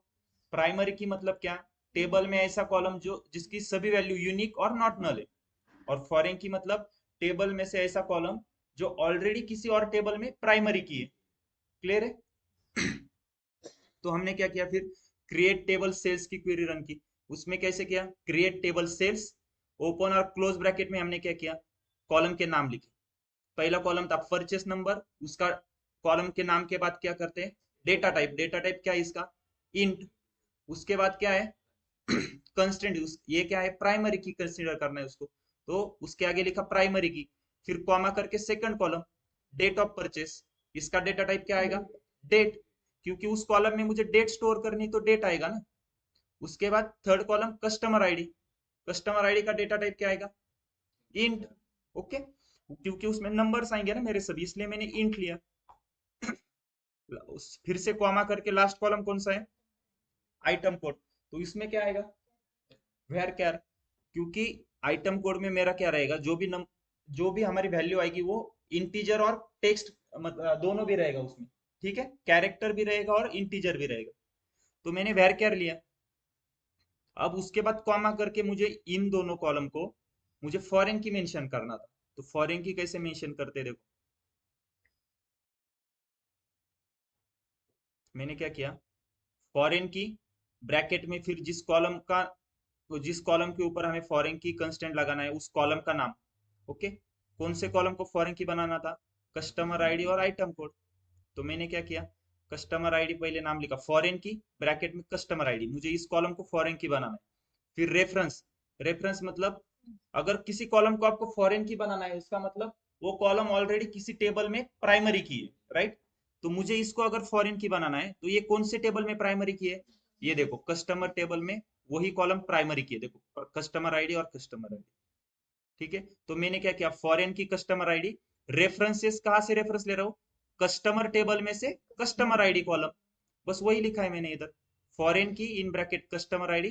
प्राइमरी की मतलब क्या? टेबल में ऐसा कॉलम जो जिसकी सभी वैल्यू यूनिक और नॉट नल है। और फॉरेन की मतलब टेबल में से ऐसा कॉलम जो ऑलरेडी किसी और टेबल में प्राइमरी की है। क्लियर है? तो हमने क्या किया फिर? क्रिएट टेबल सेल्स की क्वेरी रन की। उसमें कैसे किया? क्रिएट टेबल सेल्स, ओपन और क्लोज ब्रैकेट में हमने क्या किया? कॉलम के नाम लिखे। पहला कॉलम था परचेस नंबर, उसका कॉलम के नाम के बाद क्या करते हैं? Data type. डेटा टाइप क्या है इसका? इंट। उसके बाद क्या है? कंस्टेंट। ये क्या है? प्राइमरी की कंसीडर करना है उसको, तो उसके आगे लिखा प्राइमरी की। फिर कॉमा करके second column date of purchase, इसका डेटा टाइप क्या आएगा? डेट, क्योंकि उस कॉलम में मुझे डेट स्टोर करनी तो डेट आएगा ना। उसके बाद third column customer ID, customer ID का डेटा टाइप क्या आएगा? इंट। ओके, क्योंकि उसमें नंबर्स आएंगे ना मेरे सभी, इसलिए मैंने इंट लिया। फिर से कॉमा करके लास्ट कॉलम कौन सा है? Item code. तो इसमें क्या आएगा? वेयर कैर, क्योंकि आइटम कोड में मेरा क्या रहेगा? जो भी हमारी वैल्यू आएगी वो इंटीजर और टेक्स्ट मतलब दोनों भी रहेगा उसमें। ठीक है, कैरेक्टर भी रहेगा और इंटीजर भी रहेगा। तो मैंने वेयर कैर लिया। अब उसके बाद कॉमा करके मुझे इन दोनों कॉलम को मुझे फॉरेन की मेंशन करना था। तो फॉरेन की कैसे मेंशन करते देखो। मैंने क्या किया? फॉरेन की ब्रैकेट में फिर जिस कॉलम के ऊपर हमें फॉरेन की कंस्टेंट लगाना है उस कॉलम का नाम। ओके, कौन से कॉलम को फॉरेन की बनाना था? कस्टमर आईडी और आइटम कोड। तो मैंने क्या किया? कस्टमर आईडी पहले नाम लिखा फॉरेन की ब्रैकेट में कस्टमर आईडी, मुझे इस कॉलम को फॉरेन की बनाना है। फिर रेफरेंस। रेफरेंस मतलब अगर किसी कॉलम को आपको फॉरेन की बनाना है उसका मतलब वो कॉलम ऑलरेडी किसी टेबल में प्राइमरी की है, राइट? तो मुझे इसको अगर फॉरेन की बनाना है तो ये कौन से टेबल में प्राइमरी की है? ये देखो कस्टमर टेबल में वही कॉलम प्राइमरी की है, देखो कस्टमर आईडी और कस्टमर आईडी। ठीक है, तो मैंने क्या किया? फॉरेन की कस्टमर आईडी। रेफरेंसेस कहां से रेफरेंस ले रहा हूं? कस्टमर टेबल में से कस्टमर आईडी कॉलम, बस वही लिखा है मैंने इधर। फॉरेन की इन ब्रैकेट कस्टमर आईडी,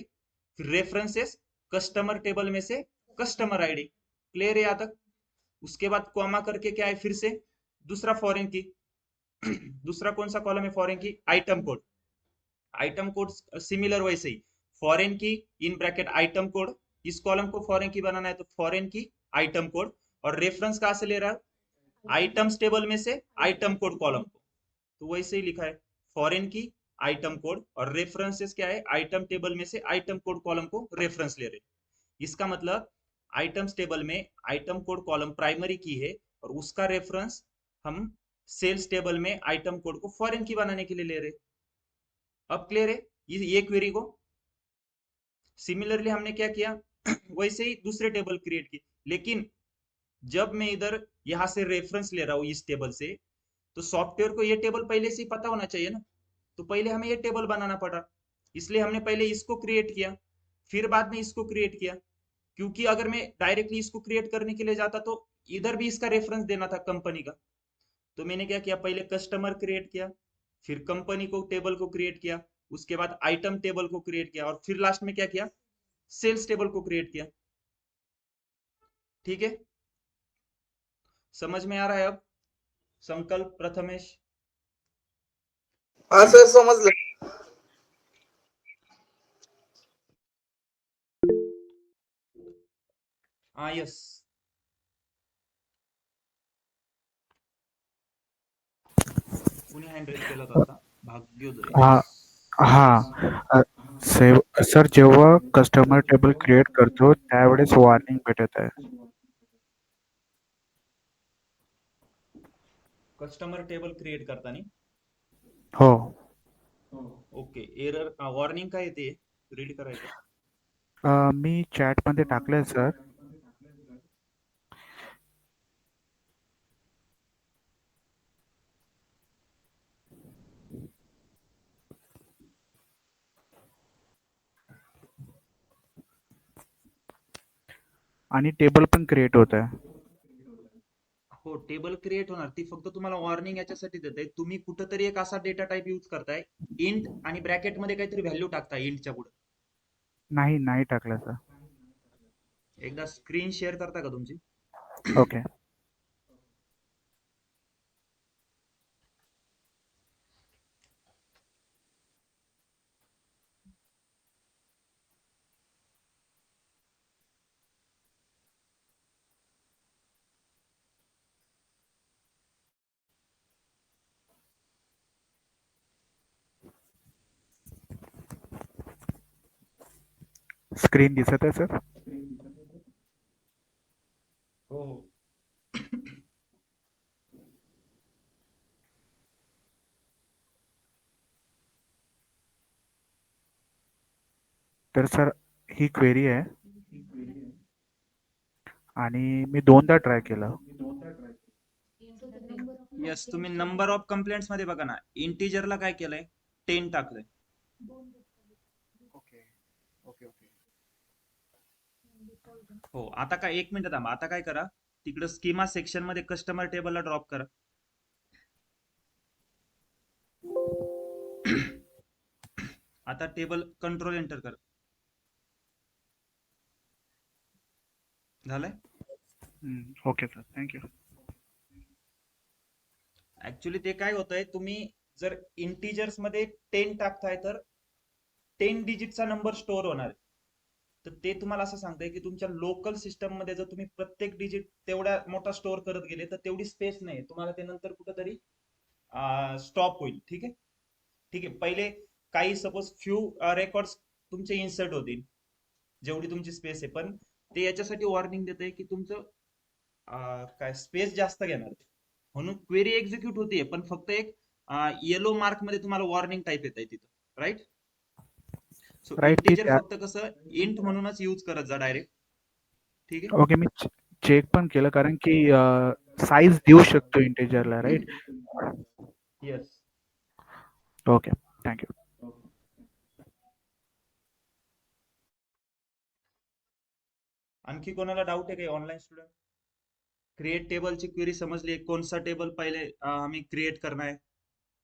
फिर रेफरेंसेस कस्टमर टेबल में से कस्टमर आईडी। क्लियर है यहां तक? उसके बाद कॉमा करके क्या है? फिर से दूसरा फॉरेन की। दूसरा कौन सा कॉलम है फॉरेन की? Item code. Item code similar वैसे ही फॉरेन की इन ब्रैकेट आइटम कोड, इस कॉलम को फॉरेन की बनाना है तो फॉरेन की आइटम कोड। और रेफरेंस कहां से ले रहा है? आइटम्स टेबल में से आइटम कोड कॉलम को, तो वैसे ही लिखा है फॉरेन की आइटम कोड, और रेफरेंसेस क्या है? आइटम टेबल में से आइटम कोड कॉलम को रेफरेंस ले रहे हैं। इसका मतलब आइटम्स टेबल में आइटम कोड कॉलम प्राइमरी की है और उसका रेफरेंस हम सेल्स टेबल में आइटम कोड को फॉरेन की बनाने के लिए ले रहे हैं। अब क्लियर है ये क्वेरी को? सिमिलरली हमने क्या किया? वैसे ही दूसरे टेबल क्रिएट की, लेकिन जब मैं इधर यहां से रेफरेंस ले रहा हूं इस टेबल से, तो सॉफ्टवेयर को ये टेबल पहले से ही पता होना चाहिए ना। तो पहले हमें ये टेबल बनाना पड़ा, इसलिए हमने पहले इसको क्रिएट किया फिर बाद में इसको क्रिएट किया। क्योंकि अगर मैं डायरेक्टली इसको क्रिएट करने के लिए जाता तो इधर भी इसका रेफरेंस देना था कंपनी का। तो मैंने क्या किया? पहले कस्टमर क्रिएट किया, फिर कंपनी को टेबल को क्रिएट किया, उसके बाद आइटम टेबल को क्रिएट किया, और फिर लास्ट में क्या किया? सेल्स टेबल को क्रिएट किया। ठीक है, समझ में आ रहा है अब? संकल्प प्रथमेश? हाँ सर समजलं. हाँ यस, कुणी हँड रेज केला होता आता? भाग्योदय. हा हा अ, सर जेव्हा कस्टमर टेबल क्रिएट करतो त्यावेळेस वॉर्निंग भेटत आहे. कस्टमर टेबल क्रिएट करताना हो. ओके, एरर वॉर्निंग काय येते? रीड करायचं. मी चॅटमध्ये टाकलंय सर. आणि टेबल पण क्रिएट होत आहे. हो, टेबल क्रिएट होणार, ती फक्त तुम्हाला वॉर्निंग याच्यासाठी देते. तुम्ही कुठंतरी एक असा डेटा टाइप यूज करताय इंट आणि ब्रॅकेट मध्ये काहीतरी व्हॅल्यू टाकताय इंटच्या पुढे. नाही टाकलं सर. एकदा स्क्रीन शेअर करता का तुमची? ओके. स्क्रीन दिसत आहे सर? हो हो. तर सर ही क्वेरी आहे आणि मी 2दा ट्राय केलं. यस, तुम्ही नंबर ऑफ कंप्लेंट्स मध्ये बघा ना, इंटिजरला काय केलंय, 10 टाकलंय. Okay okay okay. हो, आता काय, 1 मिनिट थांबा. आता काय करा, तिकडं स्कीमा सेक्शन मध्ये कस्टमर टेबलला ड्रॉप करा. आता टेबल कंट्रोल एंटर करा. झालंय? Okay sir, thank you. ऍक्च्युली ते काय होतंय, तुम्ही जर इंटिजर्स मध्ये 10 टाकताय तर 10 डिजिटचा नंबर स्टोअर होणार आहे. तर ते तुम्हाला असं सांगतंय की तुमच्या लोकल सिस्टम मध्ये जर तुम्ही प्रत्येक डिजिट तेवढ्या मोठा स्टोअर करत गेले तर तेवढी स्पेस नाही, तुम्हाला ते नंतर कुठंतरी स्टॉप होईल. ठीक आहे, ठीक आहे. पहिले काही सपोज फ्यू रेकॉर्ड्स तुमचे इन्सर्ट होतील जेवढी तुमची स्पेस आहे, पण ते याच्यासाठी वॉर्निंग देते की तुमचं काय स्पेस जास्त घेणार ते. म्हणून क्वेरी एक्झिक्यूट होतीये, पण फक्त एक येलो मार्क मध्ये तुम्हाला वॉर्निंग टाईप येत आहे तिथं, राईट? सो राईट, ती इंटिजर फक्त कसं इंट म्हणूनच यूज करत जा डायरेक्ट. ठीक आहे. ओके. मी चेक पण केलं कारण की साईज देऊ शकतो इंटिजरला, राईट? येस. Okay, thank you. आणखी कोणाला डाऊट आहे काही ऑनलाईन स्टुडंट? क्रिएट टेबलची क्वेरी समझली, कौन सा टेबल पहले हमें क्रिएट करना है.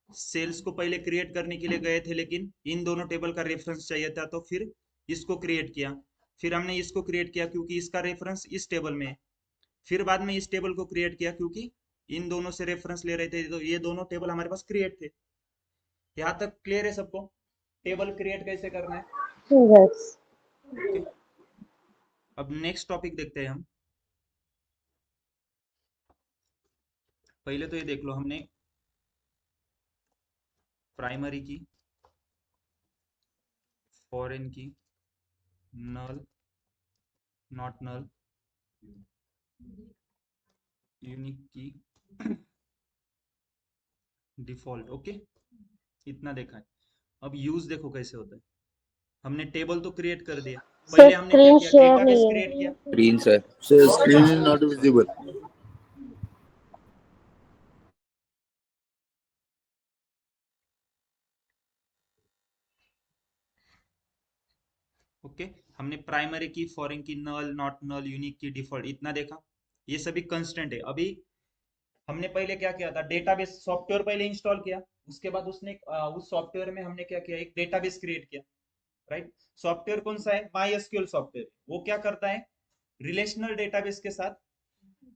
सेल्स को पहले क्रिएट करने के लिए गए थे, लेकिन इन दोनों टेबल का रेफरेंस चाहिए था, तो फिर इसको क्रिएट किया. फिर हमने इसको क्रिएट किया क्योंकि इसका रेफरेंस इस टेबल में है. फिर बाद में इस टेबल को क्रिएट किया क्योंकि इन दोनों से रेफरेंस ले रहे थे, तो ये दोनों टेबल हमारे पास क्रिएट थे. यहाँ तक क्लियर है सबको? टेबल क्रिएट कैसे करना है? Yes. ओके. अब नेक्स्ट टॉपिक देखते हैं हम. पहले तो ये देख लो, हमने प्राइमरी की, फॉरेन की, नल, नॉट नल, यूनिक की, डिफॉल्ट. ओके, इतना देखा है. अब यूज देखो कैसे होता है. हमने टेबल तो क्रिएट कर दिया. सर पहले हमने क्या स्क्रीन किया, शेयर डेटाबेस नहीं क्रिएट है. किया. Screen sir. Sir, screen is not visible. Okay, हमने प्राइमरी की, फॉरेन की, नल, नॉट नल, यूनिक की, डिफॉल्ट, इतना देखा. ये सभी कंस्टेंट है. अभी हमने पहले क्या किया था, डेटाबेस सॉफ्टवेयर पहले इंस्टॉल किया. उसके बाद उसने उस सॉफ्टवेयर में हमने क्या किया, एक डेटाबेस क्रिएट किया, राइट? सॉफ्टवेयर कौन सा है? MySQL software. वो क्या करता है, रिलेशनल डेटाबेस के साथ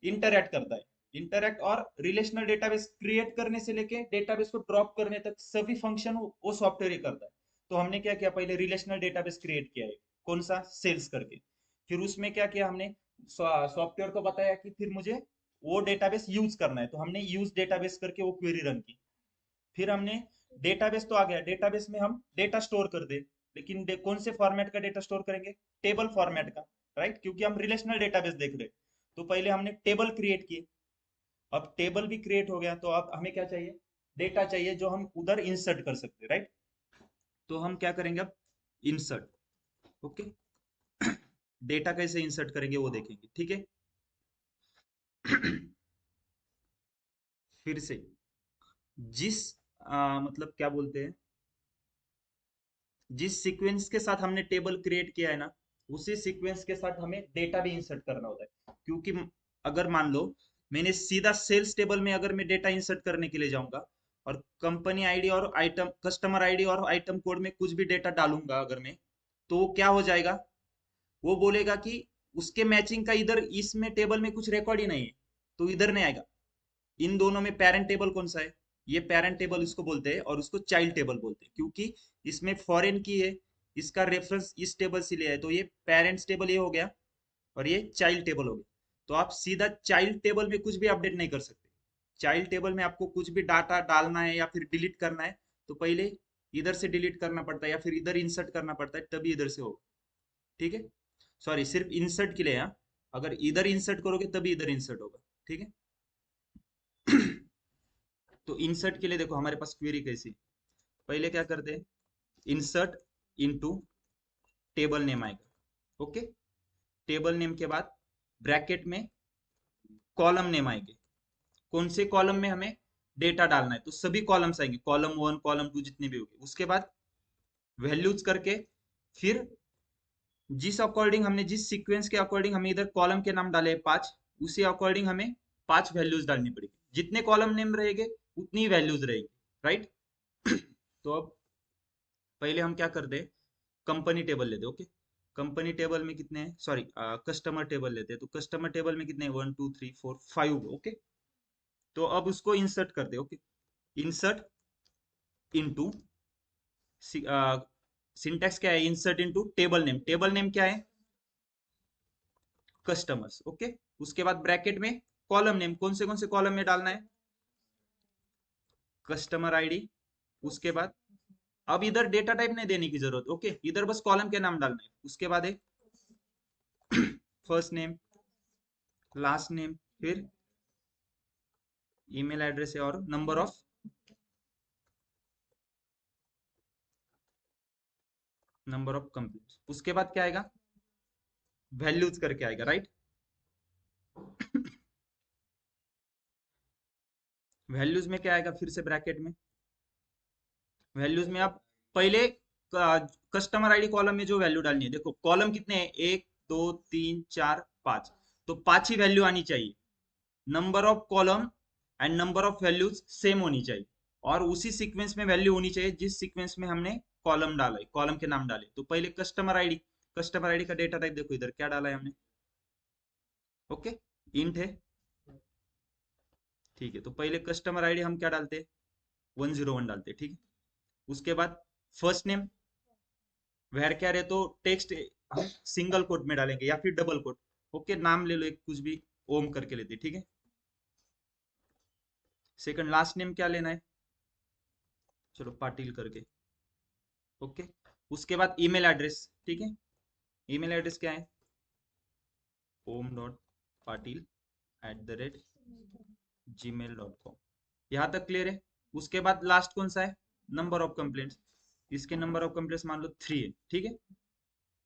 इंटरैक्ट करता है. इंटरैक्ट और रिलेशनल डेटाबेस क्रिएट करने से लेके डेटाबेस को ड्रॉप करने तक सभी फंक्शन वो सॉफ्टवेयर ही करता है. तो हमने क्या किया, पहले रिलेशनल डेटाबेस क्रिएट किया है. कौन सा? सेल्स करके. फिर उसमें क्या किया हमने, सॉफ्टवेयर को बताया कि फिर मुझे वो डेटाबेस यूज करना है, तो हमने यूज डेटाबेस करके वो क्वेरी रन की. फिर हमने डेटाबेस तो आ गया, डेटाबेस में हम डेटा स्टोर कर दे, लेकिन कौन से फॉर्मेट का डेटा स्टोर करेंगे? टेबल फॉर्मेट का, राइट? क्योंकि हम रिलेशनल डेटाबेस देख रहे. तो पहले हमने टेबल क्रिएट किए. अब टेबल भी क्रिएट हो गया, तो अब हमें क्या चाहिए, डेटा चाहिए जो हम उधर इंसर्ट कर सकते, राइट? तो हम क्या करेंगे अब, इंसर्ट. ओके, डेटा कैसे इंसर्ट करेंगे वो देखेंगे. ठीक है. फिर से जिस मतलब क्या बोलते हैं, जिस सीक्वेंस के साथ हमने टेबल क्रिएट किया है ना, उसी सीक्वेंस के साथ हमें डेटा भी इंसर्ट करना होता है. क्योंकि अगर मान लो मैंने सीधा सेल्स टेबल में अगर मैं डेटा इंसर्ट करने के लिए जाऊंगा और कंपनी आईडी और आइटम, कस्टमर आईडी और आइटम कोड में कुछ भी डेटा डालूंगा अगर मैं, तो क्या हो जाएगा, वो बोलेगा कि उसके मैचिंग का इधर इसमें टेबल में कुछ रिकॉर्ड ही नहीं है, तो इधर नहीं आएगा। इन दोनों में पेरेंट टेबल कौन सा है? ये पेरेंट टेबल इसको बोलते हैं और उसको चाइल्ड टेबल बोलते हैं, क्योंकि इसमें फॉरेन की है, इसका रेफरेंस इस टेबल से लिया है, तो ये पेरेंट्स टेबल ये हो गया और ये चाइल्ड टेबल हो गया। तो आप सीधा चाइल्ड टेबल में कुछ भी अपडेट नहीं कर सकते। चाइल्ड टेबल में आपको कुछ भी डाटा डालना है या फिर डिलीट करना है तो पहले इधर से डिलीट करना पड़ता है या फिर इधर इंसर्ट करना पड़ता है, तभी इधर से होगा। ठीक है, सॉरी सिर्फ इंसर्ट के लिए। यहाँ अगर इधर इंसर्ट करोगे तभी इधर इंसर्ट होगा। ठीक है तो इंसर्ट के लिए देखो हमारे पास क्वेरी कैसी, पहले क्या करते हैं, इंसर्ट इनटू टेबल नेम आएगा। ओके, टेबल नेम के बाद ब्रैकेट में कॉलम नेम आएंगे। कौन से कॉलम में हमें डेटा डालना है, तो सभी कॉलम्स आएंगे, कॉलम 1 कॉलम 2 जितने भी होंगे। उसके बाद वैल्यूज करके फिर जिस अकॉर्डिंग हमने जिस सीक्वेंस के अकॉर्डिंग हमें इधर कॉलम के नाम डाले 5, उसी अकॉर्डिंग हमें 5 वैल्यूज डालनी पड़ेगी। जितने कॉलम नेम रहेंगे उतनी वैल्यूज रहेगी, राइट। तो अब पहले हम क्या करते हैं, कंपनी टेबल लेते हैं। ओके, कंपनी टेबल में कितने हैं, सॉरी कस्टमर टेबल लेते हैं। तो कस्टमर टेबल में कितने हैं, 1 2 3 4 5। ओके, तो अब उसको इंसर्ट करते हैं। ओके, इंसर्ट इनटू, सिंटैक्स क्या है, insert into table name. Table name क्या है, कस्टमर्स। ओके, उसके बाद ब्रैकेट में कॉलम नेम, कौन से कॉलम में डालना है, कस्टमर आईडी। उसके बाद अब इधर डेटा टाइप नहीं देने की जरूरत। ओके, इधर बस कॉलम के नाम डालना है। उसके बाद है फर्स्ट नेम, लास्ट नेम, फिर ईमेल एड्रेस है और नंबर ऑफ कंप्लेंट्स। उसके बाद क्या आएगा, वैल्यूज करके आएगा, राइट। वैल्यूज में क्या आएगा, फिर से ब्रैकेट में वैल्यूज में आप पहले कस्टमर आईडी कॉलम में जो वैल्यू डालनी है, देखो कॉलम कितने हैं, 1 2 3 4 5, तो 5 ही वैल्यू आनी चाहिए। Number of column and number of values same होनी चाहिए और उसी सीक्वेंस में वैल्यू होनी चाहिए जिस सीक्वेंस में हमने कॉलम डाला है, कॉलम के नाम डाले। तो पहले कस्टमर आईडी का डेटा टाइप देखो, इधर क्या डाला है हमने, ओके इंट है, ठीक है। तो पहले कस्टमर आईडी हम क्या डालते हैं, 101 डालते हैं, ठीक है। उसके बाद फर्स्ट नेम वेर क्या है, तो टेक्स्ट हम सिंगल कोट में डालेंगे या फिर डबल कोट। ओके, नाम ले लो एक कुछ भी, ओम करके लेते, ठीक है। सेकंड लास्ट नेम क्या लेना है, चलो पाटिल करके, ओके। उसके बाद ईमेल एड्रेस, ठीक है। ईमेल एड्रेस क्या है, om.patil@gmail.com। यहाँ तक क्लियर है। उसके बाद लास्ट कौन सा है, नंबर ऑफ कंप्लेंट्स। इसके नंबर ऑफ कंप्लेंट्स मान लो 3 है, ठीक है।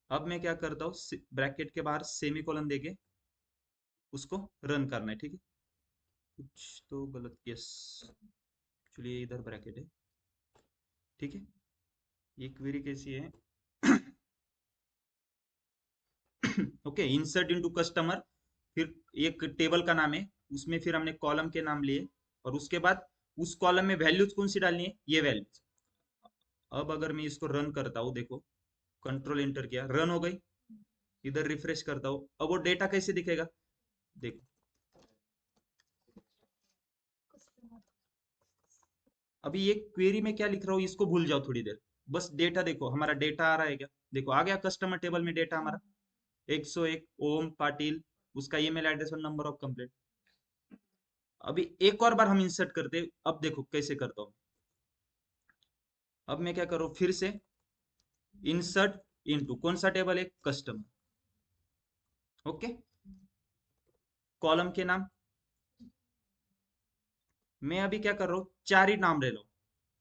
अब मैं क्या करता हूँ, ब्रैकेट के बाहर सेमीकोलन देके उसको रन करना है, ठीक है। कुछ तो गलत, यस एक्चुअली इधर ब्रैकेट है, ठीक है। ये क्वेरी कैसी है, ओके, इंसर्ट इनटू कस्टमर, फिर एक टेबल का नाम है, उसमें फिर हमने कॉलम के नाम लिए और उसके बाद उस कॉलम में वैल्यूज कौन सी डालनी है, ये वैल्यूज। अब अगर मैं इसको रन करता हूँ, देखो कंट्रोल एंटर किया, रन हो गई। इधर रिफ्रेश करता हूँ, अब वो डेटा कैसे दिखेगा, देखो अभी ये क्वेरी में क्या लिख रहा हूँ इसको भूल जाओ थोड़ी देर, बस डेटा देखो, हमारा डेटा आ रहा है क्या, देखो आ गया कस्टमर टेबल में डेटा हमारा 101 ओम पाटिल, उसका ईमेल एड्रेस और नंबर ऑफ कंप्लेंट। अभी एक और बार हम इंसर्ट करते, अब देखो कैसे करता हूँ। अब मैं क्या करूँ, फिर से इंसर्ट इनटू कौन सा टेबल है, कस्टमर, ओके। कॉलम के नाम मैं अभी क्या कर रहा हूँ, 4 ही नाम ले रहा हूँ।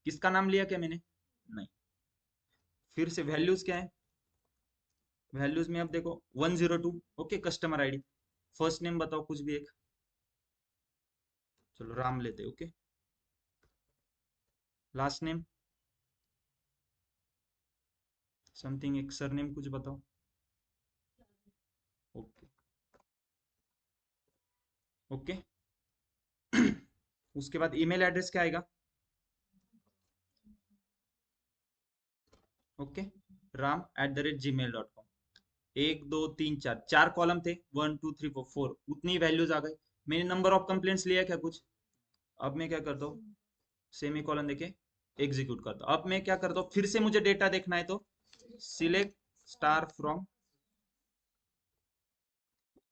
किसका नाम लिया क्या मैंने, नहीं। फिर से वैल्यूज क्या है, वैल्यूज में अब देखो 102, okay customer ID. First name बताओ कुछ भी एक, चलो राम लेते, ओके। लास्ट नेम समथिंग, एक सरनेम कुछ बताओ, ओके ओके। उसके बाद ईमेल एड्रेस क्या आएगा, ओके, ram@gmail.com। 1 2 3 4 4 कॉलम थे, 1 2 3 4 4, उतनी वैल्यूज आ गई। मैंने नंबर ऑफ कंप्लेंट्स लिया क्या कुछ? अब मैं क्या करता हूँ, सेमी कॉलन देके एग्जीक्यूट करता हूँ। अब मैं क्या करता हूँ, फिर से मुझे डेटा देखना है तो सिलेक्ट स्टार फ्रॉम।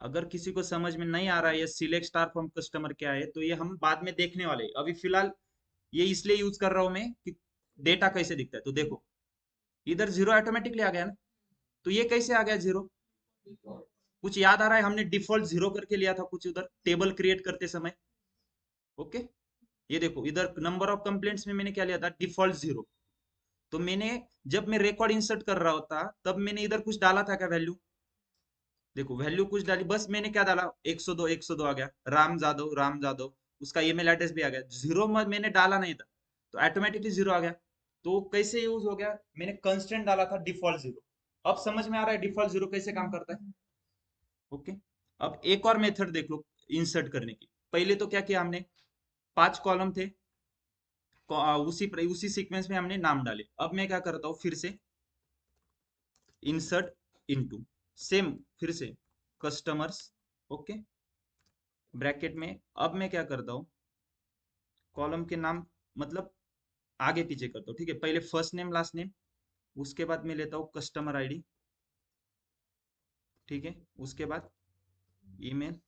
अगर किसी को समझ में नहीं आ रहा है ये सिलेक्ट स्टार फ्रॉम कस्टमर क्या है, तो ये हम बाद में देखने वाले हैं। अभी फिलहाल ये इसलिए यूज कर रहा हूं मैं कि डेटा कैसे दिखता है। तो देखो इधर जीरो ऑटोमेटिकली आ गया ना, तो ये कैसे आ गया जीरो? कुछ याद आ रहा है? हमने डिफॉल्ट जीरो करके लिया था कुछ उधर टेबल क्रिएट करते समय। ओके, ये देखो इधर नंबर ऑफ कंप्लेंट्स में मैंने क्या लिया था, डिफॉल्ट जीरो। तो मैंने जब मैं रिकॉर्ड इंसर्ट कर रहा होता तब मैंने इधर कुछ डाला था क्या वैल्यू? देखो वैल्यू कुछ डाली, बस मैंने क्या डाला, 102 आ गया, राम जादव, उसका ईमेल एड्रेस भी आ गया। जीरो मैंने डाला नहीं था, तो ऑटोमेटिकली जीरो आ गया। तो कैसे यूज हो गया, मैंने कंस्टेंट डाला था डिफॉल्ट जीरो। अब समझ में आ रहा है डिफॉल्ट जीरो कैसे काम करता है? ओके, अब एक और मेथड देख लो इंसर्ट करने की। पहले तो क्या किया हमने, 5 कॉलम थे, उसी सीक्वेंस में हमने नाम डाले। अब मैं क्या करता हूँ, फिर से इंसर्ट इनटू, सेम फिर से कस्टमर्स, ओके ब्रैकेट में। अब मैं क्या करता हूँ, कॉलम के नाम मतलब आगे पीछे करता हूँ, ठीक है। पहले फर्स्ट नेम लास्ट नेम, उसके बाद मैं लेता हूँ कस्टमर आईडी, ठीक है। उसके बाद ईमेल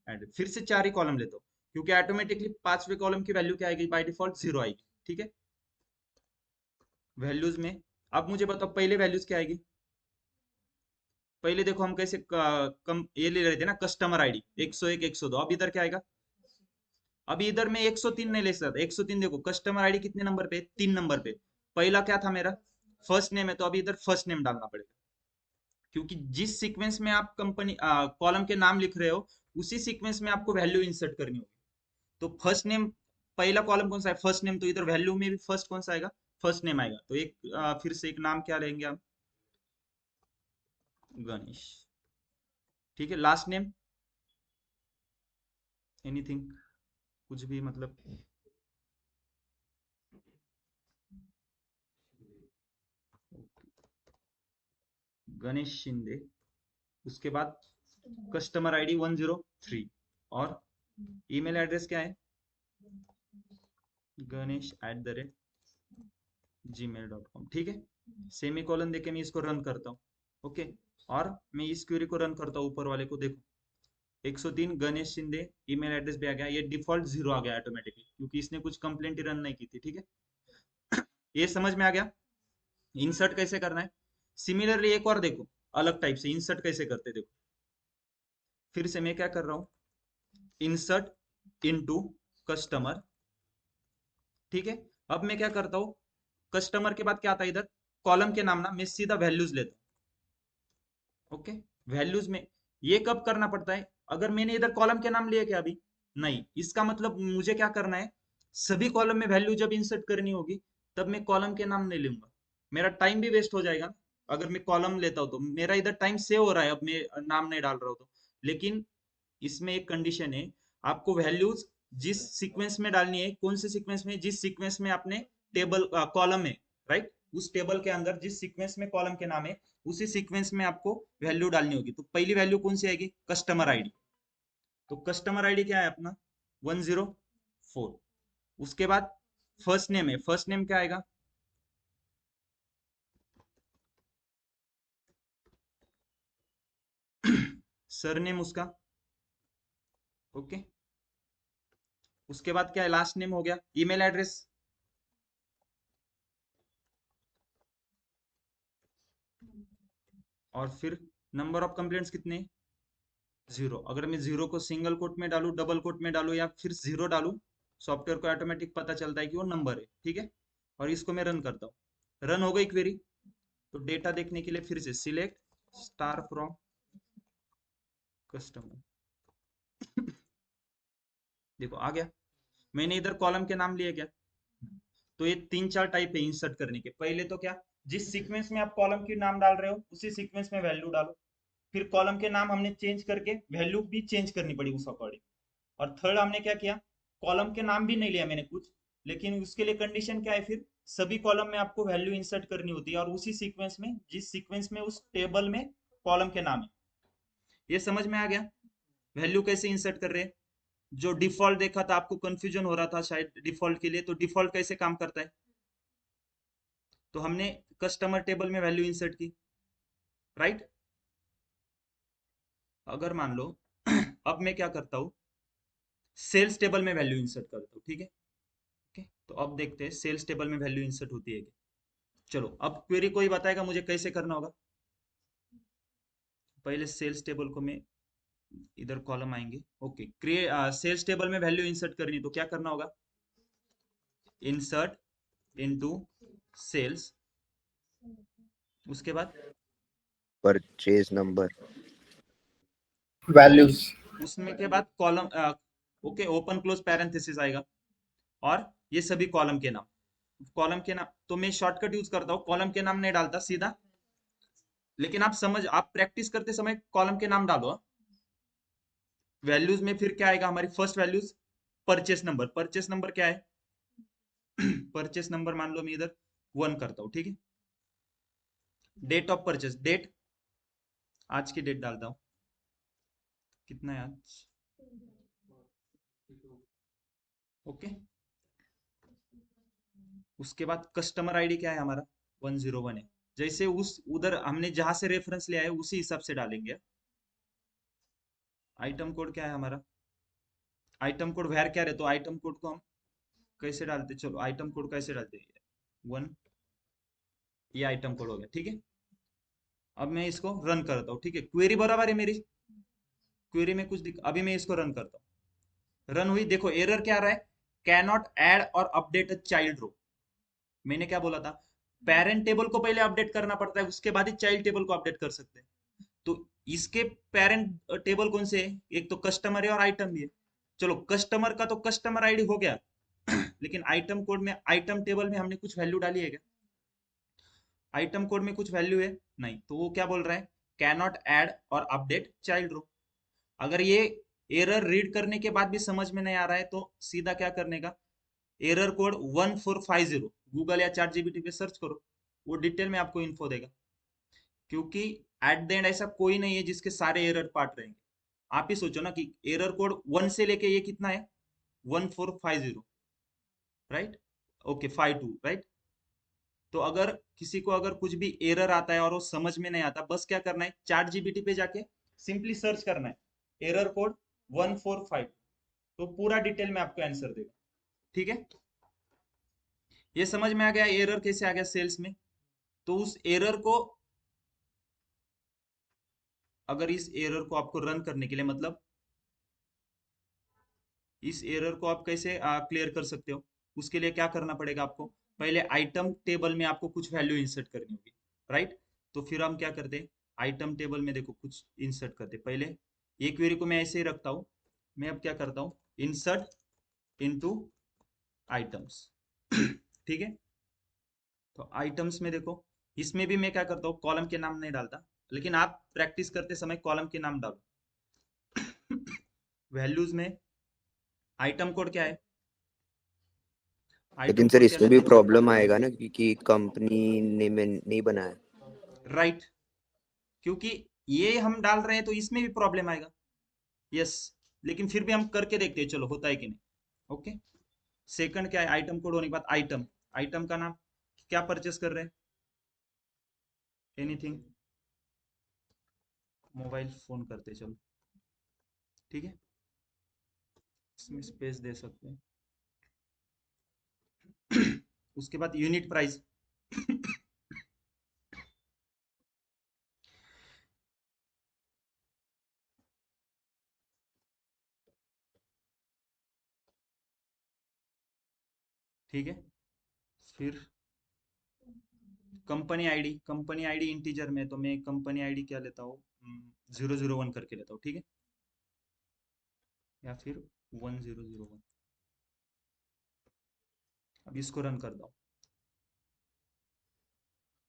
एड्रेस, फिर से 4 ही कॉलम लेता हूँ, क्योंकि ऑटोमेटिकली 5वें कॉलम की वैल्यू क्या आएगी, बाय डिफॉल्ट जीरो आएगी, ठीक है। वैल्यूज में अब मुझे बताओ पहले वैल्यूज क्या आएगी। पहले देखो हम कैसे ये ले रहे थे ना, कस्टमर आईडी 101 102। अब इधर क्या आएगा, अभी इधर मैं 103 नहीं ले सकता। 103 देखो कस्टमर आईडी कितने नंबर पे, 3 नंबर पे। पहला क्या था मेरा, फर्स्ट नेम है, तो अभी इधर फर्स्ट नेम डालना पड़ेगा, क्योंकि जिस सीक्वेंस में आप कंपनी कॉलम के नाम लिख रहे हो उसी सीक्वेंस में आपको वैल्यू इंसर्ट करनी होगी। तो फर्स्ट नेम, पहला कॉलम कौन सा है, फर्स्ट नेम, तो इधर वैल्यू में भी फर्स्ट कौन सा आएगा, फर्स्ट नेम आएगा। तो एक फिर से एक नाम क्या लेंगे हम, गणेश, ठीक है। लास्ट नेम एनीथिंग, कुछ भी मतलब, गणेश शिंदे। उसके बाद कस्टमर आईडी 103, और ईमेल एड्रेस क्या है, ganesh@gmail.com, ठीक है। सेमी कॉलन देके मैं इसको रन करता हूँ, ओके। और मैं इस क्वेरी को रन करता हूँ, ऊपर वाले को देखो 103 गणेश शिंदे, ईमेल एड्रेस भी आ गया, ये डिफॉल्ट जीरो आ गया ऑटोमेटिकली, क्योंकि इसने कुछ कंप्लेंट ही रन नहीं की थी, ठीक है। ये समझ में आ गया इंसर्ट कैसे करना है। सिमिलरली एक और देखो, अलग टाइप से इंसर्ट कैसे करते, देखो फिर से मैं क्या कर रहा हूँ, इंसर्ट इनटू कस्टमर, ठीक है। अब मैं क्या करता हूँ, कस्टमर के बाद क्या आता है इधर, कॉलम के नाम ना मैं सीधा वैल्यूज लेता हूँ, ओके। वैल्यूज में ये कब करना पड़ता है, अगर मैंने इधर कॉलम के नाम लिए क्या, अभी नहीं, इसका मतलब मुझे क्या करना है, सभी कॉलम में वैल्यू जब इंसर्ट करनी होगी तब मैं कॉलम के नाम नहीं लूंगा, मेरा टाइम भी वेस्ट हो जाएगा। अगर मैं कॉलम लेता हूँ तो मेरा इधर टाइम सेव हो रहा है, अब मैं नाम नहीं डाल रहा हूँ तो। लेकिन इसमें एक कंडीशन है, आपको वैल्यूज जिस सीक्वेंस में डालनी है, कौन से सीक्वेंस में, जिस सीक्वेंस में आपने टेबल कॉलम है, राइट, उस टेबल के अंदर जिस सीक्वेंस में कॉलम के नाम है उसी सीक्वेंस में आपको वैल्यू डालनी होगी। तो पहली वैल्यू कौन सी आएगी, कस्टमर आईडी। तो कस्टमर आईडी क्या है अपना, 104। उसके बाद फर्स्ट नेम है, फर्स्ट नेम क्या आएगा, सरनेम उसका, ओके। उसके बाद क्या है, लास्ट नेम हो गया, ईमेल एड्रेस, और फिर नंबर ऑफ कंप्लेंट्स कितने, जीरो। अगर मैं जीरो को सिंगल कोट में डालू, डबल कोट में डालू, या फिर जीरो डालू, सॉफ्टवेयर को ऑटोमेटिक पता चलता है कि वो नंबर है, ठीक है। और इसको मैं रन करता हूँ, रन हो गई क्वेरी। तो डेटा देखने के लिए फिर से सिलेक्ट स्टार फ्रॉम कस्टमर, देखो आ गया। मैंने इधर कॉलम के नाम लिए क्या, तो ये 3 4 टाइप है इंसर्ट करने के। पहले तो क्या, जिस सीक्वेंस में आप कॉलम के नाम डाल रहे हो उसी सीक्वेंस में वैल्यू डालो। फिर कॉलम के नाम हमने चेंज करके वैल्यू भी चेंज करनी पड़ी उस अकॉर्डिंग। और थर्ड हमने क्या किया, कॉलम के नाम भी नहीं लिया मैंने कुछ, लेकिन उसके लिए कंडीशन क्या है, फिर सभी कॉलम में आपको वैल्यू इंसर्ट करनी होती है, और उसी सीक्वेंस में, जिस सीक्वेंस में उस टेबल में कॉलम के नाम है। ये समझ में आ गया वैल्यू कैसे इंसर्ट कर रहे हैं। जो डिफॉल्ट देखा था आपको कंफ्यूजन हो रहा था शायद डिफॉल्ट के लिए, तो डिफॉल्ट कैसे काम करता है, तो हमने कस्टमर टेबल में वैल्यू इंसर्ट की, राइट। अगर मान लो अब मैं क्या करता हूँ, सेल्स टेबल में वैल्यू इंसर्ट करता हूँ, ठीक है। ओके, तो अब देखते हैं सेल्स टेबल में वैल्यू इंसर्ट होती है क्या। चलो अब क्वेरी कोई बताएगा मुझे कैसे करना होगा। पहले सेल्स टेबल को मैं इधर कॉलम आएंगे, ओके, क्रिएट सेल्स टेबल में वैल्यू इंसर्ट करनी, तो क्या करना होगा, इंसर्ट इनटू सेल्स, उसके बाद परचेज नंबर वैल्यूज उसमें के बाद column, okay, open close parenthesis आएगा और ये सभी कॉलम के नाम। कॉलम के नाम तो मैं शॉर्टकट यूज करता हूँ, कॉलम के नाम नहीं डालता सीधा, लेकिन आप प्रैक्टिस करते समय कॉलम के नाम डालो। वैल्यूज में फिर क्या आएगा, हमारी first values purchase number. Purchase number क्या है परचेस नंबर मान लो मैं इधर 1 करता हूँ, ठीक है। डेट ऑफ परचेस, डेट आज की डेट डालता हूँ, कितना है आज, ओके। उसके बाद कस्टमर आईडी क्या है हमारा 101 है, जैसे उस उधर हमने जहां से रेफरेंस लिया है उसी हिसाब से डालेंगे। आइटम कोड क्या है हमारा, आइटम कोड वेर क्या है, तो आइटम कोड को हम कैसे डालते, चलो आइटम कोड कैसे डालते हैं 1, ये आइटम कोड हो गया, ठीक है। अब मैं इसको रन करता हूँ, ठीक है। क्वेरी बराबर है मेरी, क्वेरी में कुछ अभी मैं इसको रन करता हूँ, रन हुई, देखो एरर क्या आ रहा है, कैन नॉट ऐड और अपडेट अ चाइल्ड रो। मैंने क्या बोला था, पेरेंट टेबल को पहले अपडेट करना पड़ता है, उसके बाद ही चाइल्ड टेबल को अपडेट कर सकते हैं। तो इसके पेरेंट टेबल कौन से है, एक तो कस्टमर है और आइटम भी है। चलो कस्टमर का तो कस्टमर आईडी हो गया लेकिन आइटम कोड में, आइटम टेबल में हमने कुछ वैल्यू डाली है क्या, आइटम कोड में कुछ वैल्यू है नहीं, तो वो क्या बोल रहा है, कैन नॉट ऐड और अपडेट चाइल्ड रो। अगर ये एरर रीड करने के बाद भी समझ में नहीं आ रहा है तो सीधा क्या करने का, एरर कोड 1450 गूगल या चैट जीपीटी पे सर्च करो, वो डिटेल में आपको इन्फो देगा। क्योंकि एट द एंड ऐसा कोई नहीं है जिसके सारे एरर पार्ट रहेंगे। आप ही सोचो ना कि एरर कोड 1 से लेके ये कितना है 1450, राइट, ओके 52, राइट। तो अगर किसी को अगर कुछ भी एरर आता है और वो समझ में नहीं आता, बस क्या करना है, चैट जीपीटी पे जाके सिंपली सर्च करना है एरर कोड 145, तो पूरा डिटेल में आपको आंसर देगा, ठीक है। ये समझ में आ गया एरर कैसे आ गया सेल्स में। तो उस एरर को, अगर इस एरर को आपको रन करने के लिए, मतलब इस एरर को आप कैसे क्लियर कर सकते हो, उसके लिए क्या करना पड़ेगा आपको, पहले आइटम टेबल में आपको कुछ वैल्यू इंसर्ट करनी होगी, राइट। तो फिर हम क्या करते हैं, आइटम टेबल में देखो कुछ इंसर्ट करते, पहले ये क्वेरी को मैं ऐसे ही रखता हूँ। मैं अब क्या करता हूँ, इंसर्ट इनटू आइटम्स ठीक है। तो आइटम्स में देखो, इसमें भी मैं क्या करता हूँ, कॉलम के नाम नहीं डालता, लेकिन आप प्रैक्टिस करते समय कॉलम के नाम डालो वैल्यूज में आइटम कोड क्या है, लेकिन आइटम सर कोड क्या इसमें भी लेते हैं, प्रॉब्लम आएगा ना क्योंकि कंपनी ने में नहीं बनाया। राइट, क्योंकि ये हम डाल रहे हैं तो इसमें भी प्रॉब्लम आएगा, यस। लेकिन फिर भी हम करके देखते हैं, चलो होता है कि नहीं, ओके। सेकंड क्या है, आइटम कोड होने के बाद आइटम, आइटम का नाम क्या परचेस कर रहे हैं, एनीथिंग, मोबाइल फोन करते चलो, ठीक है, इसमें स्पेस दे सकते हैं उसके बाद यूनिट प्राइस ठीक है। फिर कंपनी आईडी इंटीजर में, तो मैं कंपनी आईडी क्या लेता हूँ 001 करके लेता हूँ, ठीक है, या फिर 1001। अब इसको रन करता हूँ,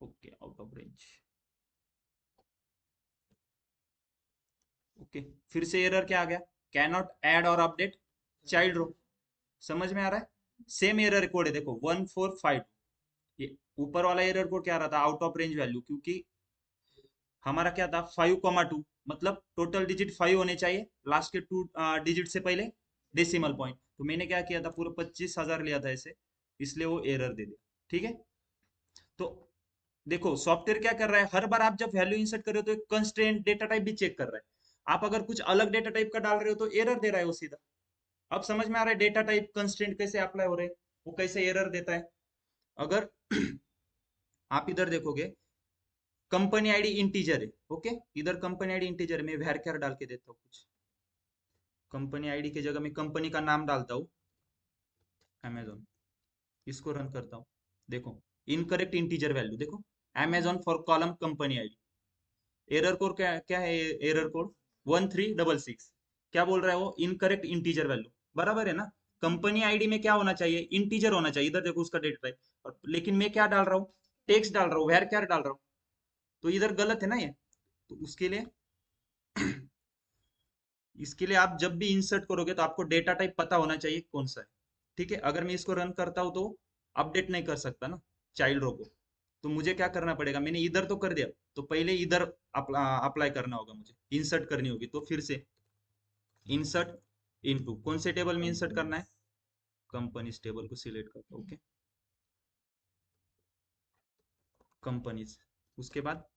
okay, out of range, okay. फिर से एरर क्या आ गया, कैन नॉट ऐड और अपडेट चाइल्ड रो। समझ में आ रहा है, सेम एरर कोड है देखो 1452। ये ऊपर वाला एरर कोड क्या आ रहा था, आउट ऑफ रेंज वैल्यू, क्योंकि हमारा क्या था 5,2, मतलब टोटल डिजिट 5 होने चाहिए, लास्ट के 2 डिजिट से पहले डेसिमल पॉइंट। तो मैंने क्या किया था, पूरा 25,000 लिया था ऐसे, इसलिए वो एरर दे दिया। ठीक है, तो देखो सॉफ्टवेयर क्या कर रहा है, हर बार आप जब वैल्यू इंसर्ट कर रहे हो तो एक कंस्ट्रेंट डेटा टाइप भी चेक कर रहा है। आप अगर कुछ अलग डेटा टाइप का डाल रहे हो तो एरर दे रहा है वो सीधा। अब समझ में आ रहा है डेटा टाइप कंस्ट्रेंट कैसे अप्लाई हो रहे हैं, वो कैसे एरर देता है। अगर आप इधर देखोगे कंपनी आईडी इंटीजर है, ओके, इधर कंपनी आईडी इंटीजर है, मैं varchar डाल के देता हूँ कुछ। कंपनी आईडी की जगह मैं कंपनी का नाम डालता हूँ अमेजोन, इसको रन करता हूँ। देखो इनकरेक्ट इंटीजर वैल्यू, देखो Amazon for column company ID. Error code क्या क्या है, एरर कोड 1366। क्या बोल रहा है वो, इनकरेक्ट इंटीजर वैल्यू, बराबर है ना। कंपनी आईडी में क्या होना चाहिए, इंटीजर होना चाहिए, इधर देखो उसका डेटा टाइप, लेकिन मैं क्या डाल रहा हूँ, टेक्स्ट डाल रहा हूँ, varchar डाल रहा हूँ, तो इधर गलत है ना ये। तो उसके लिए इसके लिए आप जब भी इंसर्ट करोगे तो आपको डेटा टाइप पता होना चाहिए कौन सा है। ठीक है, अगर मैं इसको रन करता हूँ तो अपडेट नहीं कर सकता ना चाइल्ड रो को, तो मुझे क्या करना पड़ेगा, मैंने इधर तो कर दिया, तो पहले इधर अप्लाई करना होगा, मुझे इंसर्ट करनी होगी। तो फिर से इंसर्ट इनटू, कौन से टेबल में इंसर्ट करना है, कंपनीज टेबल को सिलेक्ट करता हूँ, ओके, कंपनीज। उसके बाद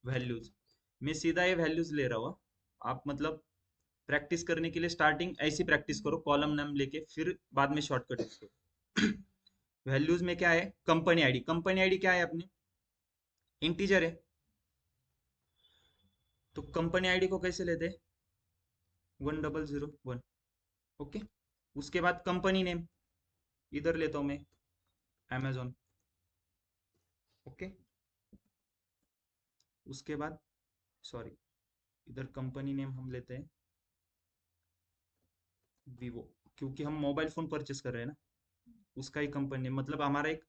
वैल्यूज, मैं सीधा ये वैल्यूज ले रहा हूँ। आप मतलब प्रैक्टिस करने के लिए स्टार्टिंग ऐसी प्रैक्टिस करो, कॉलम नाम लेके, फिर बाद में शॉर्टकट यूज करो। वैल्यूज में क्या है, कंपनी आईडी, कंपनी आईडी क्या है अपनी, इंटीजर है, तो कंपनी आईडी को कैसे लेते, 1001, ओके। उसके बाद कंपनी नेम, इधर लेता हूं मैं अमेजोन, ओके। उसके बाद सॉरी, इधर कंपनी नेम हम लेते हैं वीवो, क्योंकि हम मोबाइल फोन परचेस कर रहे हैं ना, उसका ही कंपनी नेम, मतलब हमारा एक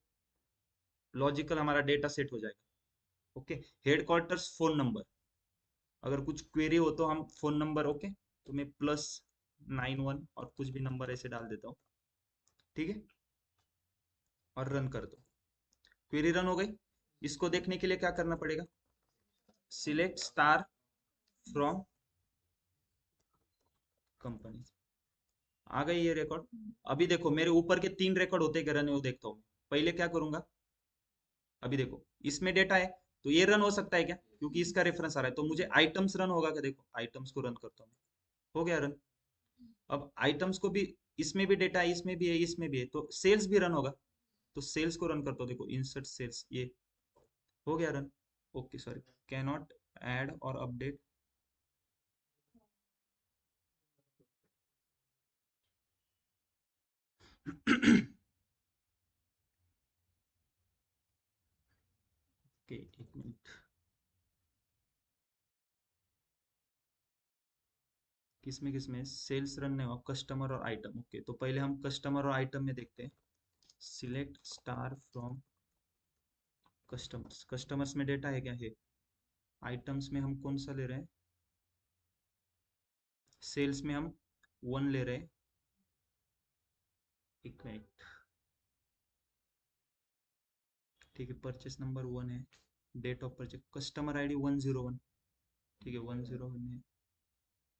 लॉजिकल हमारा डेटा सेट हो जाएगा, ओके। हेडक्वार्टर्स फोन नंबर, अगर कुछ क्वेरी हो तो हम फोन नंबर, ओके, तो मैं +91 और कुछ भी नंबर ऐसे डाल देता हूँ, ठीक है, और रन कर दो। क्वेरी रन हो गई। इसको देखने के लिए क्या करना पड़ेगा, सिलेक्ट स्टार फ्रॉम कंपनी, आ गई ये रिकॉर्ड। अभी देखो मेरे ऊपर के 3 रिकॉर्ड होते क्या रन है वो देखता हूँ। पहले क्या करूंगा, अभी देखो इसमें डेटा है, तो ये रन हो सकता है क्या, क्योंकि इसका रेफरेंस आ रहा है, तो मुझे आइटम्स रन होगा क्या, देखो आइटम्स को रन करता हूँ, हो गया रन। अब आइटम्स को भी, इसमें भी डेटा है, इसमें भी है, इसमें भी है, तो सेल्स भी रन होगा, तो सेल्स को रन करता हूँ, देखो इंसर्ट सेल्स, ये हो गया run, okay. Sorry, can not add और अपडेट, ओके एक मिनट, किसमें किसमें सेल्स रन नहीं हुआ, कस्टमर और आइटम, ओके। तो पहले हम कस्टमर और आइटम में देखते हैं, select star from customers, customers में डेटा है क्या, है। आइटम्स में हम कौन सा ले रहे हैं, सेल्स में हम 1 ले रहे हैं, एक मिनट, ठीक है, परचेस नंबर 1 है, date of purchase, customer ID 101, ठीक है 101 है।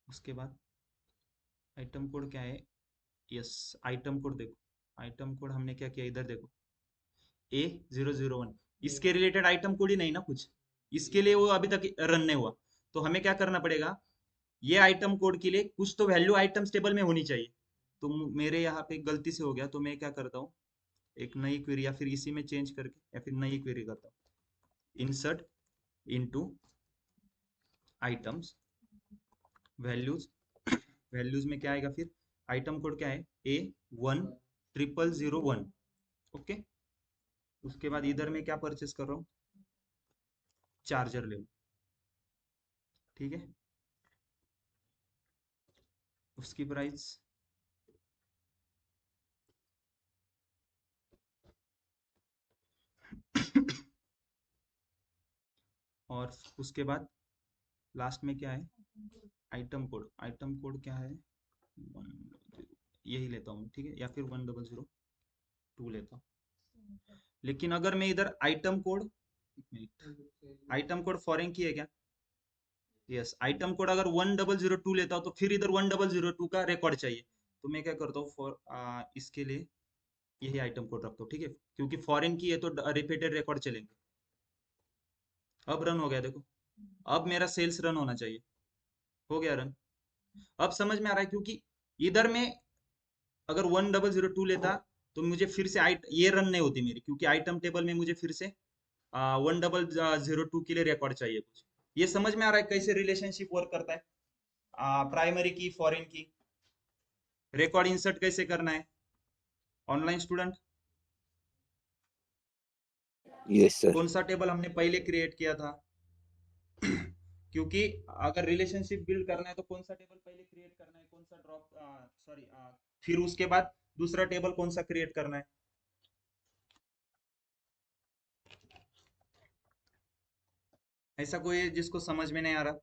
उसके बाद आइटम कोड क्या है, यस, आइटम कोड देखो, आइटम कोड हमने क्या किया, इधर देखो A001, इसके रिलेटेड आइटम कोड ही नहीं ना कुछ, इसके लिए वो अभी तक रन नहीं हुआ। तो हमें क्या करना पड़ेगा, ये आइटम कोड के लिए कुछ तो वैल्यू आइटम्स टेबल में होनी चाहिए। तो मेरे यहाँ पे गलती से हो गया, तो मैं क्या करता हूँ, एक नई क्वेरी, या फिर इसी में चेंज करके, या फिर नई क्वेरी करता हूँ, insert into items values, values में क्या आएगा, फिर आइटम कोड क्या है, A10001, ओके। उसके बाद इधर में क्या परचेस कर रहा हूँ, चार्जर ले लो, ठीक है, उसकी प्राइस और उसके बाद लास्ट में क्या है, आइटम कोड, आइटम कोड क्या है, 100, यही लेता हूँ, ठीक है, या फिर 1002 लेता हूँ। लेकिन अगर मैं इधर item code, item code foreign की है क्या, यस, आइटम कोड अगर 1002 लेता हूँ तो फिर इधर 1002 का रिकॉर्ड चाहिए। तो मैं क्या करता हूँ, फॉर इसके लिए यही आइटम कोड रखता हूँ, ठीक है, क्योंकि फॉरेन की है तो रिपीटेड रिकॉर्ड चलेंगे। अब रन हो गया, देखो अब मेरा सेल्स रन होना चाहिए, हो गया रन। अब समझ में आ रहा है, क्योंकि इधर में अगर 1002 लेता तो मुझे फिर से ये रन नहीं होती मेरी, क्योंकि आइटम टेबल में मुझे फिर से 1002 के लिए रिकॉर्ड चाहिए कुछ। ये समझ में आ रहा है कैसे रिलेशनशिप वर्क करता है, प्राइमरी की फॉरेन की रिकॉर्ड इंसर्ट कैसे करना है ऑनलाइन स्टूडेंट। Yes sir. कौन सा टेबल हमने पहले क्रिएट किया था क्योंकि अगर रिलेशनशिप बिल्ड करना है तो कौन सा टेबल पहले क्रिएट करना है, कौन सा ड्रॉप, सॉरी, फिर उसके बाद दूसरा टेबल कौन सा क्रिएट करना है। ऐसा कोई है जिसको समझ में नहीं आ रहा।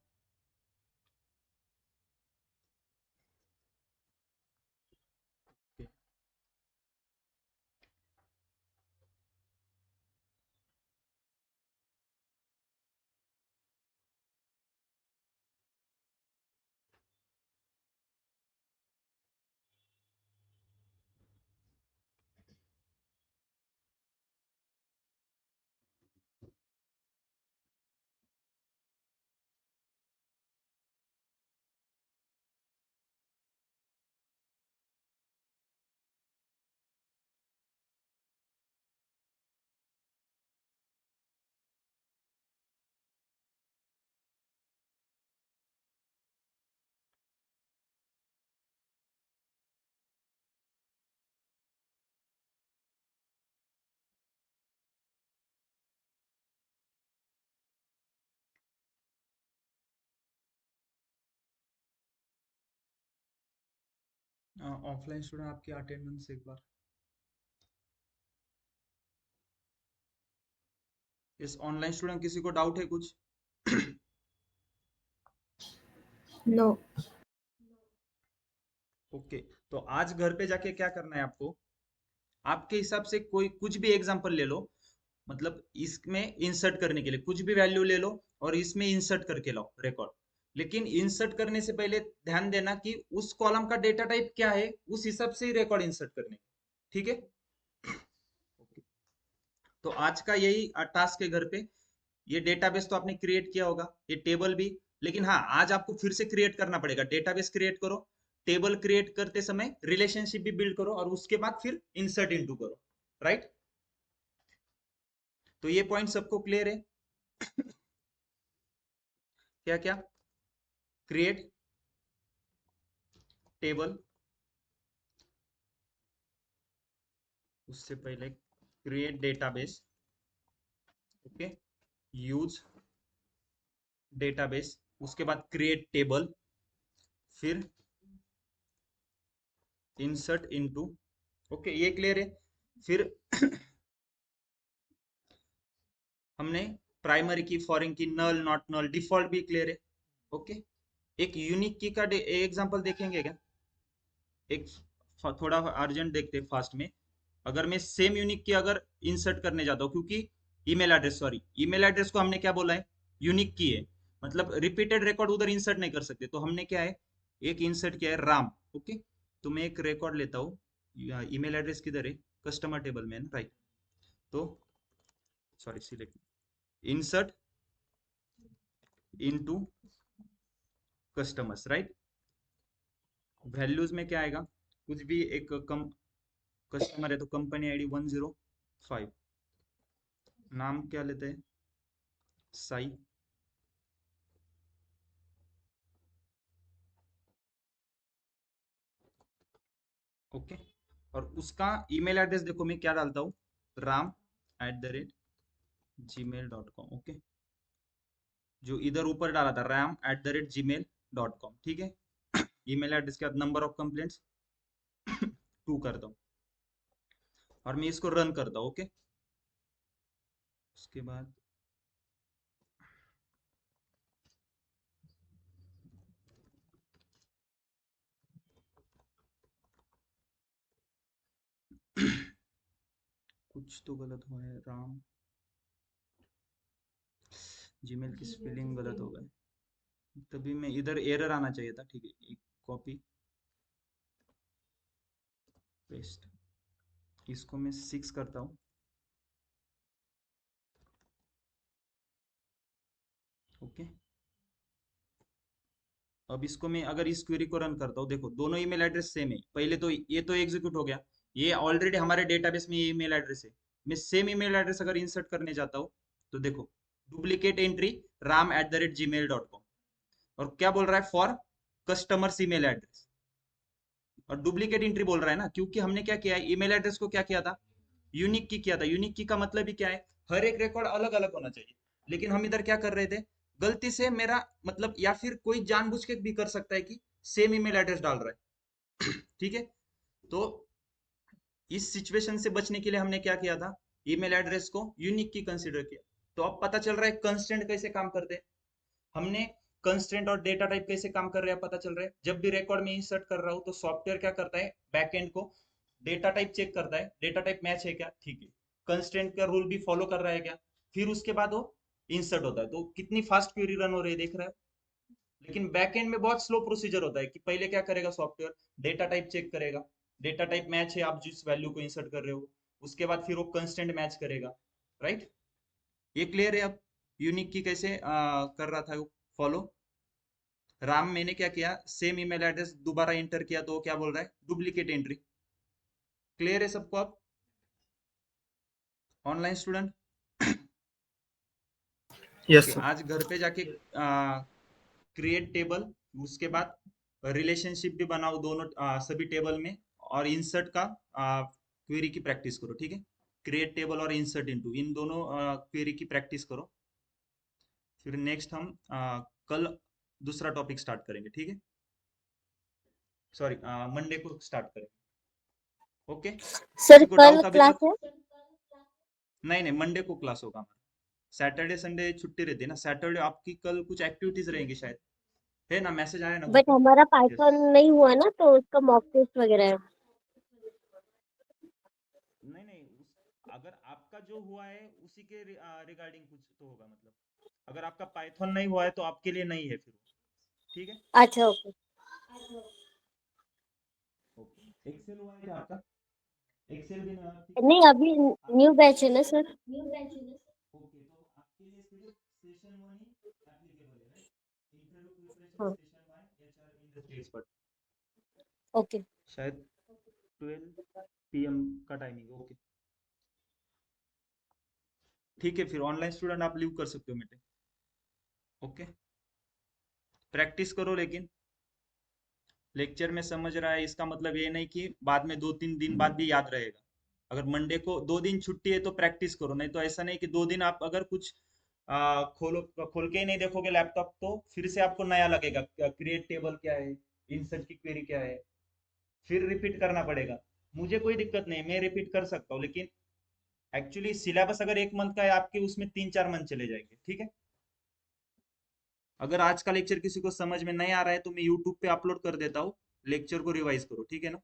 ऑफलाइन स्टूडेंट आपकी अटेंडेंस एक बार। इस ऑनलाइन स्टूडेंट किसी को डाउट है कुछ? नो। ओके, तो आज घर पे जाके क्या करना है आपको, आपके हिसाब से कोई कुछ भी एग्जांपल ले लो, मतलब इसमें इंसर्ट करने के लिए कुछ भी वैल्यू ले लो और इसमें इंसर्ट करके लाओ रिकॉर्ड। लेकिन इंसर्ट करने से पहले ध्यान देना कि उस कॉलम का डेटा टाइप क्या है, उस हिसाब से ही रिकॉर्ड इंसर्ट करने, ठीक है। तो आज का यही टास्क है घर पे। ये डेटाबेस तो आपने क्रिएट किया होगा, ये टेबल भी, लेकिन हाँ आज आपको फिर से क्रिएट करना पड़ेगा। डेटाबेस क्रिएट करो, टेबल क्रिएट करते समय रिलेशनशिप भी बिल्ड करो और उसके बाद फिर इंसर्ट इनटू करो, राइट। तो ये पॉइंट सबको क्लियर है? क्या क्या? क्रिएट टेबल, उससे पहले create database, okay, use database, उसके बाद क्रिएट टेबल, फिर इंसर्ट इनटू, ओके ये क्लियर है। फिर हमने प्राइमरी की, फॉरेन की, नल, नॉट नल, डिफॉल्ट भी क्लियर है, ओके। एक यूनिक की का एग्जांपल देखेंगे क्या? एक थोड़ा अर्जेंट देखते हैं फास्ट में। अगर मैं सेम यूनिक की अगर इंसर्ट करने जाता हूँ, क्योंकि email address, sorry email address को हमने क्या बोला है, यूनिक की है, मतलब रिपीटेड रिकॉर्ड उधर इंसर्ट नहीं कर सकते, तो हमने क्या है, एक इंसर्ट किया है राम, ओके। तो मैं एक रिकॉर्ड लेता हूँ, ईमेल एड्रेस किधर है, कस्टमर टेबल में है ना, राइट। तो sorry, select insert into customers, right. Values में क्या आएगा, कुछ भी एक कम कस्टमर है तो कंपनी आईडी 105, नाम क्या लेते हैं, साई, ओके। और उसका ईमेल एड्रेस देखो मैं क्या डालता हूँ, ram@gmail.com, ओके। जो इधर ऊपर डाला था ram@gmail.com, ठीक है। ईमेल एड्रेस के बाद नंबर ऑफ कंप्लेंट्स 2 करता हूँ और मैं इसको रन करता हूँ, ओके। उसके बाद कुछ तो गलत हुआ है, जीमेल की स्पेलिंग गलत हो गई, तभी मैं इधर एरर आना चाहिए था, ठीक है, कॉपी पेस्ट, इसको मैं 6 करता हूँ। ओके, अब इसको मैं अगर इस क्वेरी को रन करता हूँ, देखो दोनों ईमेल एड्रेस सेम है। पहले तो ये तो एग्जीक्यूट हो गया, ये ऑलरेडी हमारे डेटाबेस में ये ईमेल एड्रेस है। मैं सेम ईमेल एड्रेस अगर इंसर्ट करने जाता हूँ तो देखो डुप्लीकेट एंट्री ram@gmail.com, और क्या बोल रहा है, फॉर कस्टमर्स ईमेल एड्रेस, और डुप्लीकेट एंट्री बोल रहा है ना, क्योंकि हमने क्या किया है, ईमेल एड्रेस को क्या किया था, यूनिक की किया था। यूनिक की का मतलब ही क्या है, हर एक रिकॉर्ड अलग अलग होना चाहिए। लेकिन हम इधर क्या कर रहे थे, गलती से मेरा मतलब, या फिर कोई जानबूझ के भी कर सकता है कि सेम ईमेल एड्रेस डाल रहा है ठीक है, तो इस सिचुएशन से बचने के लिए हमने क्या किया था, ईमेल एड्रेस को यूनिक की कंसीडर किया। तो अब पता चल रहा है कंस्ट्रेंट कैसे काम करते हैं, हमने कंस्ट्रेंट और डेटा टाइप कैसे काम कर रहे हैं पता चल रहा है। जब भी रिकॉर्ड में इंसर्ट कर रहा हूं तो सॉफ्टवेयर क्या करता है, बैकएंड को डेटा टाइप चेक करता है, डेटा टाइप मैच है क्या, ठीक है, कंस्ट्रेंट का रूल भी फॉलो कर रहा है क्या, फिर उसके बाद वो इंसर्ट होता है। तो कितनी फास्ट क्वेरी रन हो रही है देख रहा है। लेकिन बैकएंड में बहुत स्लो प्रोसीजर होता है कि पहले क्या करेगा सॉफ्टवेयर, डेटा टाइप चेक करेगा, डेटा टाइप मैच है आप जिस वैल्यू को इंसर्ट कर रहे हो, उसके बाद फिर वो कंस्टेंट मैच करेगा, राइट। ये क्लियर है अब, यूनिक की कैसे कर रहा था फॉलो। राम मैंने क्या किया, सेम ईमेल एड्रेस दोबारा इंटर किया तो क्या बोल रहा है, डुप्लीकेट एंट्री। क्लियर है सबको अब, online student. Yes okay, sir. आज घर पे जाके क्रिएट टेबल, उसके बाद रिलेशनशिप भी बनाओ दोनों सभी टेबल में, और इंसर्ट का क्वेरी की प्रैक्टिस करो, ठीक है। क्रिएट टेबल और इंसर्ट इनटू, इन दोनों क्वेरी की प्रैक्टिस करो। फिर नेक्स्ट हम कल दूसरा टॉपिक स्टार्ट करेंगे, ठीक है, सॉरी मंडे को स्टार्ट करेंगे। ओके, सर किसी को कल डाउट अभी क्लास तक? है? नहीं नहीं, मंडे को क्लास होगा हमारा। सैटरडे संडे छुट्टी रहती है ना, सैटरडे आपकी कल कुछ एक्टिविटीज रहेंगी शायद, है ना, मैसेज आया ना ग्रुप बट पे। हमारा यस, पाइथन नहीं हुआ ना, तो उसका मॉक टेस्ट वगैरह है। नहीं नहीं अगर आपका जो हुआ है उसी के रिगार्डिंग कुछ तो होगा, मतलब अगर आपका पाइथन नहीं हुआ है तो आपके लिए नहीं है फिर वो, ठीक है। अच्छा ओके। ओके, एक्सेल हुआ है क्या आपका, एक्सेल भी ना, ठीक है। नहीं, अभी न्यू बैच है ना सर। ओके, तो आपके लिए सिर्फ सेशन 1 ही एप्लीकेबल है, राइट, इंटरव्यू प्रिपरेशन हाँ session 1 HR industry expert, okay. शायद 12 PM का टाइमिंग, ओके ठीक है। फिर ऑनलाइन स्टूडेंट आप लीव कर सकते हो मीटिंग, ओके। प्रैक्टिस करो, लेकिन लेक्चर में समझ रहा है इसका मतलब ये नहीं कि बाद में 2-3 दिन बाद भी याद रहेगा। अगर मंडे को 2 दिन छुट्टी है तो प्रैक्टिस करो, नहीं तो ऐसा नहीं कि 2 दिन आप अगर कुछ खोल के ही नहीं देखोगे लैपटॉप तो फिर से आपको नया लगेगा, क्रिएट टेबल क्या है, इंसर्ट की क्वेरी क्या है, फिर रिपीट करना पड़ेगा। मुझे कोई दिक्कत नहीं, मैं रिपीट कर सकता हूँ, लेकिन एक्चुअली सिलेबस अगर 1 मंथ का है आपके, उसमें 3-4 मंथ चले जाएंगे, ठीक है। अगर आज का लेक्चर किसी को समझ में नहीं आ रहा है तो मैं यूट्यूब पे अपलोड कर देता हूँ, लेक्चर को रिवाइज करो, ठीक है ना।